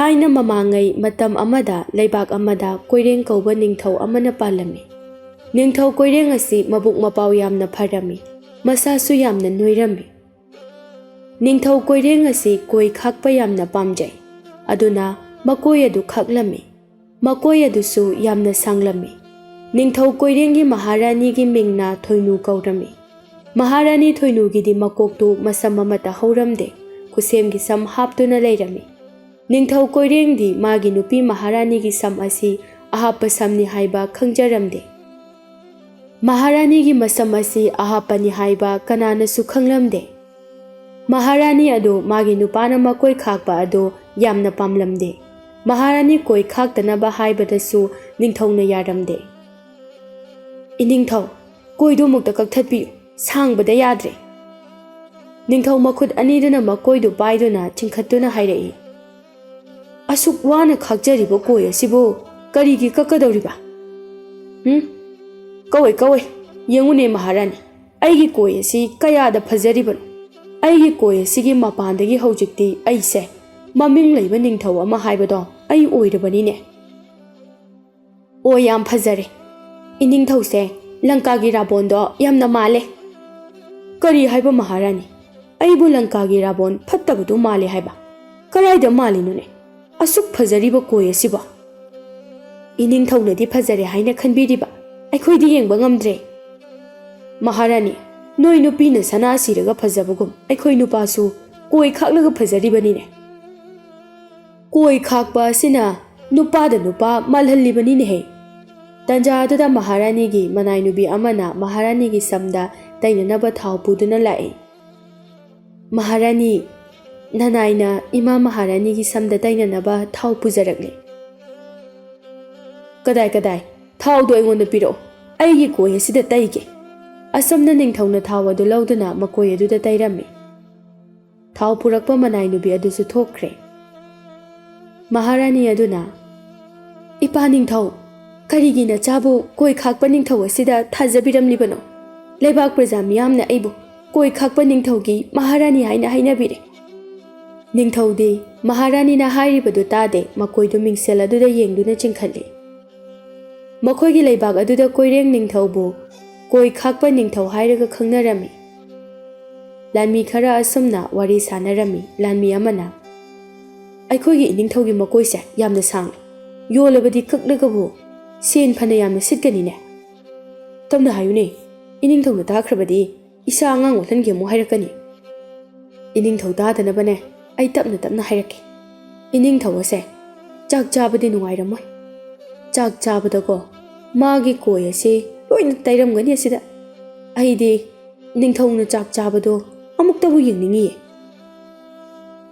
ꯊꯥꯏꯅ ꯃꯃꯥꯡꯉꯩ ꯃꯇꯝ ꯑꯃꯗ ꯂꯩꯕꯥꯛ ꯑꯃꯗ ꯀꯣꯏꯔꯦꯡ ꯀꯧꯕ ꯅꯤꯡꯊꯧ ꯑꯃꯅ ꯄꯥꯜꯂꯝꯃꯤ꯫ ꯅꯤꯡꯊꯧ ꯀꯣꯏꯔꯦꯡ ꯑꯁꯤ ꯃꯕꯨꯛ ꯃꯄꯥꯎ ꯌꯥꯝꯅ ꯐꯔꯝꯃꯤ, ꯃꯁꯥꯁꯨ ꯌꯥꯝꯅ ꯅꯣꯏꯔꯝꯃꯤ꯫ ꯅꯤꯡꯊꯧ ꯀꯣꯏꯔꯦꯡ ꯑꯁꯤ ꯀꯣꯏ ꯈꯥꯛꯄ ꯌꯥꯝꯅ ꯄꯥꯝꯖꯩ, ꯑꯗꯨꯅ ꯃꯀꯣꯏ ꯑꯗꯨ ꯈꯥꯛꯂꯝꯃꯤ꯫ ꯃꯀꯣꯏ ꯑꯗꯨꯁꯨ ꯌꯥꯝꯅ ꯁꯥꯡꯂꯝꯃꯤ꯫ ꯅꯤꯡꯊꯧ ꯀꯣꯏꯔꯦꯡꯒꯤ ꯃꯍꯥꯔꯥꯅꯤꯒꯤ ꯃꯤꯡꯅ ꯊꯣꯏꯅꯨ ꯀꯧꯔꯝꯃꯤ꯫ ꯃꯍꯥꯔꯥꯅꯤ ꯊꯣꯏꯅꯨꯒꯤꯗꯤ ꯃꯀꯣꯛꯇꯨ ꯃꯁꯝ ꯑꯃꯠꯇ ꯍꯧꯔꯝꯗꯦ, ꯈꯨꯁꯦꯝꯒꯤ ꯁꯝ ꯍꯥꯞꯇꯨꯅ ꯂꯩꯔꯝꯃꯤ꯫ ꯅꯤꯡꯊꯧ ꯀꯣꯏꯔꯦꯡꯗꯤ ꯃꯥꯒꯤ ꯅꯨꯄꯤ ꯃꯍꯥꯔꯥꯅꯤꯒꯤ ꯁꯝ ꯑꯁꯤ ꯑꯍꯥꯞꯄ ꯁꯝꯅꯤ ꯍꯥꯏꯕ ꯈꯪꯖꯔꯝꯗꯦ꯫ ꯃꯍꯥꯔꯥꯅꯤꯒꯤ ꯃꯁꯝ ꯑꯁꯤ ꯑꯍꯥꯞꯄꯅꯤ ꯍꯥꯏꯕ ꯀꯅꯥꯅꯁꯨ ꯈꯪꯂꯝꯗꯦ꯫ ꯃꯍꯥꯔꯥꯅꯤ ꯑꯗꯨ ꯃꯥꯒꯤ ꯅꯨꯄꯥꯅ ꯃꯀꯣꯏ ꯈꯥꯛꯄ ꯑꯗꯨ ꯌꯥꯝꯅ ꯄꯥꯝꯂꯝꯗꯦ꯫ ꯃꯍꯥꯔꯥꯅꯤ ꯀꯣꯏ ꯈꯥꯛꯇꯅꯕ ꯍꯥꯏꯕꯗꯁꯨ ꯅꯤꯡꯊꯧꯅ ꯌꯥꯔꯝꯗꯦ꯫ "ꯏꯅꯤꯡꯊꯧ, ꯀꯣꯏꯗꯨ ꯑꯃꯨꯛꯇ ꯀꯛꯊꯠꯄꯤꯌꯨ, ꯁꯥꯡꯕꯗ ꯌꯥꯗ꯭ꯔꯦ"꯫ ꯅꯤꯡꯊꯧ ꯃꯈꯨꯠ ꯑꯅꯤꯗꯨꯅ ꯃꯀꯣꯏꯗꯨ ꯄꯥꯏꯗꯨꯅ ꯆꯤꯡꯈꯠꯇꯨꯅ ꯍꯥꯏꯔꯛꯏ꯫ "ꯑꯁꯨꯛ ꯋꯥꯅ ꯈꯥꯛꯆꯔꯤꯕ ꯀꯣꯏ ꯑꯁꯤꯕꯨ ꯀꯔꯤꯒꯤ ꯀꯛꯀꯗꯧꯔꯤꯕ? ꯀꯧꯏ, ꯌꯦꯡꯉꯨꯅꯦ ꯃꯍꯥꯔꯥꯅꯤ, ꯑꯩꯒꯤ ꯀꯣꯏ ꯑꯁꯤ ꯀꯌꯥꯗ ꯐꯖꯔꯤꯕꯅꯣ꯫ ꯑꯩꯒꯤ ꯀꯣꯏ ꯑꯁꯤꯒꯤ ꯃꯄꯥꯟꯗꯒꯤ ꯍꯧꯖꯤꯛꯇꯤ ꯑꯩꯁꯦ ꯃꯃꯤꯡ ꯂꯩꯕ ꯅꯤꯡꯊꯧ ꯑꯃ ꯍꯥꯏꯕꯗꯣ ꯑꯩ ꯑꯣꯏꯔꯕꯅꯤꯅꯦ"꯫ "ꯑꯣ, ꯌꯥꯝ ꯐꯖꯔꯦ. ꯏꯅꯤꯡꯊꯧꯁꯦ ꯂꯪꯀꯥꯒꯤ ꯔꯥꯕꯣꯟꯗꯣ ꯌꯥꯝꯅ ꯃꯥꯜꯂꯦ"꯫ "ꯀꯔꯤ ꯍꯥꯏꯕ ꯃꯍꯥꯔꯥꯅꯤ? ꯑꯩꯕꯨ ꯂꯪꯀꯥꯒꯤ ꯔꯥꯕꯣꯟ ꯐꯠꯇꯕꯗꯨ ꯃꯥꯜꯂꯦ ꯍꯥꯏꯕ? ꯀꯔꯥꯏꯗ ꯃꯥꯜꯂꯤꯅꯣꯅꯦ? ꯑꯁꯨꯛ ꯐꯖꯔꯤꯕ ꯀꯣꯏ ꯑꯁꯤꯕꯣ"꯫ "ꯏꯅꯤꯡꯊꯧꯅꯗꯤ ꯐꯖꯔꯦ ꯍꯥꯏꯅ ꯈꯟꯕꯤꯔꯤꯕ, ꯑꯩꯈꯣꯏꯗꯤ ꯌꯦꯡꯕ ꯉꯝꯗ꯭ꯔꯦ"꯫ "ꯃꯍꯥꯔꯥꯅꯤ, ꯅꯣꯏ ꯅꯨꯄꯤꯅ ꯁꯅꯥ ꯁꯤꯔꯒ ꯐꯖꯕꯒꯨꯝ ꯑꯩꯈꯣꯏ ꯅꯨꯄꯥꯁꯨ ꯀꯣꯏ ꯈꯥꯛꯂꯒ ꯐꯖꯔꯤꯕꯅꯤꯅꯦ꯫ ꯀꯣꯏ ꯈꯥꯛꯄ ꯑꯁꯤꯅ ꯅꯨꯄꯥꯗ ꯅꯨꯄꯥ ꯃꯥꯜꯍꯜꯂꯤꯕꯅꯤꯅꯦꯍꯦ"꯫ ꯇꯥꯟꯖꯥ ꯑꯗꯨꯗ ꯃꯍꯥꯔꯥꯅꯤꯒꯤ ꯃꯅꯥꯏꯅꯨꯕꯤ ꯑꯃꯅ ꯃꯍꯥꯔꯥꯅꯤꯒꯤ ꯁꯝꯗ ꯇꯩꯅꯅꯕ ꯊꯥꯎ ꯄꯨꯗꯨꯅ ꯂꯥꯛꯏ꯫ "ꯃꯍꯥꯔꯥꯅꯤ, ꯅꯅꯥꯏꯅ ꯏꯃꯥ ꯃꯍꯥꯔꯥꯅꯤꯒꯤ ꯁꯝꯗ ꯇꯩꯅꯅꯕ ꯊꯥꯎ ꯄꯨꯖꯔꯛꯂꯦ"꯫ "ꯀꯗꯥꯏ? ꯊꯥꯎꯗꯣ ꯑꯩꯉꯣꯟꯗ ꯄꯤꯔꯛꯑꯣ, ꯑꯩꯒꯤ ꯀꯣꯏ ꯑꯁꯤꯗ ꯇꯩꯒꯦ"꯫ ꯑꯁꯨꯝꯅ ꯅꯤꯡꯊꯧꯅ ꯊꯥꯎ ꯑꯗꯨ ꯂꯧꯗꯨꯅ ꯃꯀꯣꯏ ꯑꯗꯨꯗ ꯇꯩꯔꯝꯃꯤ꯫ ꯊꯥꯎ ꯄꯨꯔꯛꯄ ꯃꯅꯥꯏꯅꯨꯕꯤ ꯑꯗꯨꯁꯨ ꯊꯣꯛꯈ꯭ꯔꯦ꯫ ꯃꯍꯥꯔꯥꯅꯤ ꯑꯗꯨꯅ, "ꯏꯄꯥ ꯅꯤꯡꯊꯧ, ꯀꯔꯤꯒꯤ ꯅꯆꯥꯕꯨ ꯀꯣꯏ ꯈꯥꯛꯄ ꯅꯤꯡꯊꯧ ꯑꯁꯤꯗ ꯊꯥꯖꯕꯤꯔꯝꯂꯤꯕꯅꯣ? ꯂꯩꯕꯥꯛ ꯄ꯭ꯔꯖꯥ ꯃꯤꯌꯥꯝꯅ ꯑꯩꯕꯨ ꯀꯣꯏ ꯈꯥꯛꯄ ꯅꯤꯡꯊꯧꯒꯤ ꯃꯍꯥꯔꯥꯅꯤ ꯍꯥꯏꯅ ꯍꯥꯏꯅꯕꯤꯔꯦ"꯫ ꯅꯤꯡꯊꯧꯗꯤ ꯃꯍꯥꯔꯥꯅꯤꯅ ꯍꯥꯏꯔꯤꯕꯗꯨ ꯇꯥꯗꯦ, ꯃꯀꯣꯏꯗꯨ ꯃꯤꯡꯁꯦꯜ ꯑꯗꯨꯗ ꯌꯦꯡꯗꯨꯅ ꯆꯤꯡꯈꯠꯂꯤ꯫ ꯃꯈꯣꯏꯒꯤ ꯂꯩꯕꯥꯛ ꯑꯗꯨꯗ ꯀꯣꯏꯔꯦꯡ ꯅꯤꯡꯊꯧꯕꯨ ꯀꯣꯏ ꯈꯥꯛꯄ ꯅꯤꯡꯊꯧ ꯍꯥꯏꯔꯒ ꯈꯪꯅꯔꯝꯃꯤ꯫ ꯂꯥꯟꯃꯤ ꯈꯔ ꯑꯁꯨꯝꯅ ꯋꯥꯔꯤ ꯁꯥꯅꯔꯝꯃꯤ꯫ ꯂꯥꯟꯃꯤ ꯑꯃꯅ, "ꯑꯩꯈꯣꯏꯒꯤ ꯏꯅꯤꯡꯊꯧꯒꯤ ꯃꯀꯣꯏꯁꯦ ꯌꯥꯝꯅ ꯁꯥꯡꯂꯦ, ꯌꯣꯜꯂꯕꯗꯤ ꯀꯛꯂꯒꯕꯨ ꯁꯦꯟ ꯐꯅ ꯌꯥꯝꯅ ꯁꯤꯠꯀꯅꯤꯅꯦ"꯫ "ꯇꯞꯅ ꯍꯥꯏꯌꯨꯅꯦ, ꯏꯅꯤꯡꯊꯧꯅ ꯇꯥꯈ꯭ꯔꯕꯗꯤ ꯏꯁꯥ ꯑꯉꯥꯡ ꯑꯣꯜꯍꯟꯒꯦ ꯑꯃꯨꯛ ꯍꯥꯏꯔꯛꯀꯅꯤ"꯫ "ꯏꯅꯤꯡꯊꯧ ꯇꯥꯗꯅꯕꯅꯦ ꯑꯩ ꯇꯞꯅ ꯍꯥꯏꯔꯛꯀꯦ꯫ ꯏꯅꯤꯡꯊꯧ ꯑꯁꯦ ꯆꯥꯛ ꯆꯥꯕꯗꯤ ꯅꯨꯡꯉꯥꯏꯔꯝꯃꯣꯏ꯫ ꯆꯥꯛ ꯆꯥꯕꯗꯀꯣ ꯃꯥꯒꯤ ꯀꯣꯏ ꯑꯁꯤ ꯂꯣꯏꯅ ꯇꯩꯔꯝꯒꯅꯤ ꯑꯁꯤꯗ꯫ ꯑꯩꯗꯤ ꯅꯤꯡꯊꯧꯅ ꯆꯥꯛ ꯆꯥꯕꯗꯣ ꯑꯃꯨꯛꯇꯕꯨ ꯌꯦꯡꯅꯤꯡꯉꯤꯌꯦ"꯫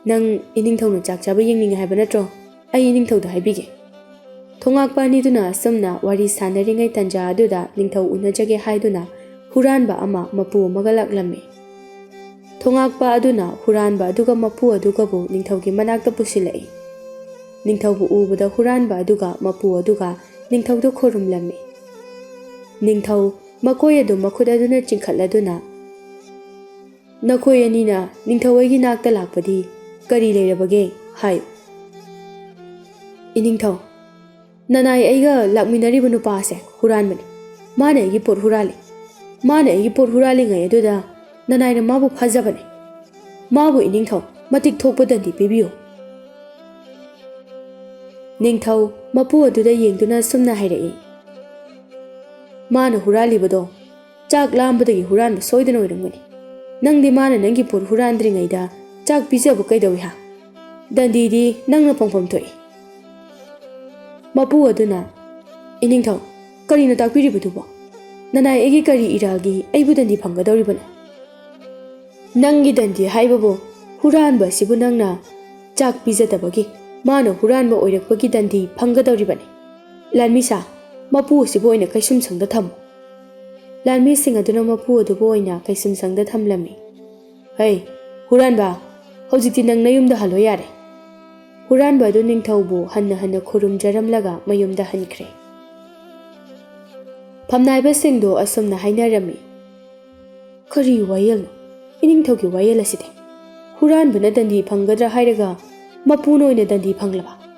"ꯅꯪ ꯏꯅꯤꯡꯊꯧꯅ ꯆꯥꯛ ꯆꯥꯕ ꯌꯦꯡꯅꯤꯡꯉꯦ ꯍꯥꯏꯕ ꯅꯠꯇ꯭ꯔꯣ? ꯑꯩ ꯏꯅꯤꯡꯊꯧꯗ ꯍꯥꯏꯕꯤꯒꯦ"꯫ ꯊꯣꯉꯥꯛꯄ ꯑꯅꯤꯗꯨꯅ ꯑꯁꯨꯝꯅ ꯋꯥꯔꯤ ꯁꯥꯅꯔꯤꯉꯩ ꯇꯥꯟꯖꯥ ꯑꯗꯨꯗ ꯅꯤꯡꯊꯧ ꯎꯅꯖꯒꯦ ꯍꯥꯏꯗꯨꯅ ꯍꯨꯔꯥꯟꯕ ꯑꯃ ꯃꯄꯨ ꯑꯃꯒ ꯂꯥꯛꯂꯝꯃꯤ꯫ ꯊꯣꯉꯥꯛꯄ ꯑꯗꯨꯅ ꯍꯨꯔꯥꯟꯕ ꯑꯗꯨꯒ ꯃꯄꯨ ꯑꯗꯨꯒꯕꯨ ꯅꯤꯡꯊꯧꯒꯤ ꯃꯅꯥꯛꯇ ꯄꯨꯁꯤꯜꯂꯛꯏ꯫ ꯅꯤꯡꯊꯧꯕꯨ ꯎꯕꯗ ꯍꯨꯔꯥꯟꯕ ꯑꯗꯨꯒ ꯃꯄꯨ ꯑꯗꯨꯒ ꯅꯤꯡꯊꯧꯗ ꯈꯨꯔꯨꯝꯂꯝꯃꯤ꯫ ꯅꯤꯡꯊꯧ ꯃꯀꯣꯏ ꯑꯗꯨ ꯃꯈꯨꯠ ꯑꯗꯨꯅ ꯆꯤꯡꯈꯠꯂꯗꯨꯅ, "ꯅꯈꯣꯏ ꯑꯅꯤꯅ ꯅꯤꯡꯊꯧ ꯑꯩꯒꯤ ꯅꯥꯛꯇ ꯂꯥꯛꯄꯗꯤ ꯀꯔꯤ ꯂꯩꯔꯕꯒꯦ ꯍꯥꯏꯌꯨ"꯫ "ꯏꯅꯤꯡꯊꯧ, ꯅꯅꯥꯏ ꯑꯩꯒ ꯂꯥꯛꯃꯤꯟꯅꯔꯤꯕ ꯅꯨꯄꯥ ꯑꯁꯦ ꯍꯨꯔꯥꯟꯕꯅꯤ꯫ ꯃꯥꯅ ꯑꯩꯒꯤ ꯄꯣꯠ ꯍꯨꯔꯥꯜꯂꯤ꯫ ꯃꯥꯅ ꯑꯩꯒꯤ ꯄꯣꯠ ꯍꯨꯔꯥꯜꯂꯤꯉꯩ ꯑꯗꯨꯗ ꯅꯅꯥꯏꯅ ꯃꯥꯕꯨ ꯐꯥꯖꯕꯅꯤ꯫ ꯃꯥꯕꯨ ꯏꯅꯤꯡꯊꯧ ꯃꯇꯤꯛ ꯊꯣꯛꯄ ꯗꯟꯗꯤ ꯄꯤꯕꯤꯌꯨ"꯫ ꯅꯤꯡꯊꯧ ꯃꯄꯨ ꯑꯗꯨꯗ ꯌꯦꯡꯗꯨꯅ ꯁꯨꯝꯅ ꯍꯥꯏꯔꯛꯏ꯫ "ꯃꯥꯅ ꯍꯨꯔꯥꯜꯂꯤꯕꯗꯣ ꯆꯥꯛ ꯂꯥꯝꯕꯗꯒꯤ ꯍꯨꯔꯥꯟꯕ ꯁꯣꯏꯗꯅ ꯑꯣꯏꯔꯝꯒꯅꯤ꯫ ꯅꯪꯗꯤ ꯃꯥꯅ ꯅꯪꯒꯤ ꯄꯣꯠ ꯍꯨꯔꯥꯟꯗ꯭ꯔꯤꯉꯩꯗ ꯆꯥꯛ ꯄꯤꯖꯕ ꯀꯩꯗꯧꯏ ꯍꯥ? ꯗꯟꯗꯤꯗꯤ ꯅꯪꯅ ꯐꯪꯐꯝ ꯊꯣꯛꯏ"꯫ ꯃꯄꯨ ꯑꯗꯨꯅ, "ꯏꯅꯤꯡꯊꯧ, ꯀꯔꯤꯅꯣ ꯇꯥꯛꯄꯤꯔꯤꯕꯗꯨꯕꯣ? ꯅꯅꯥꯏ ꯑꯩꯒꯤ ꯀꯔꯤ ꯏꯔꯥꯜꯒꯤ ꯑꯩꯕꯨ ꯗꯟꯗꯤ ꯐꯪꯒꯗꯧꯔꯤꯕꯅꯣ? ꯅꯪꯒꯤ ꯗꯟꯗꯤ ꯍꯥꯏꯕꯕꯨ ꯍꯨꯔꯥꯟꯕ ꯑꯁꯤꯕꯨ ꯅꯪꯅ ꯆꯥꯛ ꯄꯤꯖꯗꯕꯒꯤ ꯃꯥꯅ ꯍꯨꯔꯥꯟꯕ ꯑꯣꯏꯔꯛꯄꯒꯤ ꯗꯟꯗꯤ ꯐꯪꯒꯗꯧꯔꯤꯕꯅꯤ꯫ ꯂꯥꯟꯃꯤꯁꯥ, ꯃꯄꯨ ꯑꯁꯤꯕꯨ ꯑꯣꯏꯅ ꯀꯩꯁꯨꯝꯁꯪꯗ ꯊꯝꯃꯨ"꯫ ꯂꯥꯟꯃꯤꯁꯤꯡ ꯑꯗꯨꯅ ꯃꯄꯨ ꯑꯗꯨꯕꯨ ꯑꯣꯏꯅ ꯀꯩꯁꯨꯝꯁꯪꯗ ꯊꯝꯂꯝꯃꯤ꯫ "ꯍꯩ ꯍꯨꯔꯥꯟꯕ, ꯍꯧꯖꯤꯛꯇꯤ ꯅꯪ ꯅꯌꯨꯝꯗ ꯍꯜꯂꯣ ꯌꯥꯔꯦ"꯫ ꯍꯨꯔꯥꯟꯕ ꯑꯗꯨ ꯅꯤꯡꯊꯧꯕꯨ ꯍꯟꯅ ꯈꯨꯔꯨꯝꯖꯔꯝꯂꯒ ꯃꯌꯨꯝꯗ ꯍꯟꯈ꯭ꯔꯦ꯫ ꯐꯝꯅꯥꯏꯕꯁꯤꯡꯗꯨ ꯑꯁꯨꯝꯅ ꯍꯥꯏꯅꯔꯝꯃꯤ꯫ "ꯀꯔꯤ ꯋꯥꯌꯦꯜꯅꯣ ꯏꯅꯤꯡꯊꯧꯒꯤ ꯋꯥꯌꯦꯜ ꯑꯁꯤꯗꯤ? ꯍꯨꯔꯥꯟꯕꯅ ꯗꯟꯗꯤ ꯐꯪꯒꯗ꯭ꯔꯥ ꯍꯥꯏꯔꯒ ꯃꯄꯨꯅ ꯑꯣꯏꯅ ꯗꯟꯗꯤ ꯐꯪꯂꯕ"꯫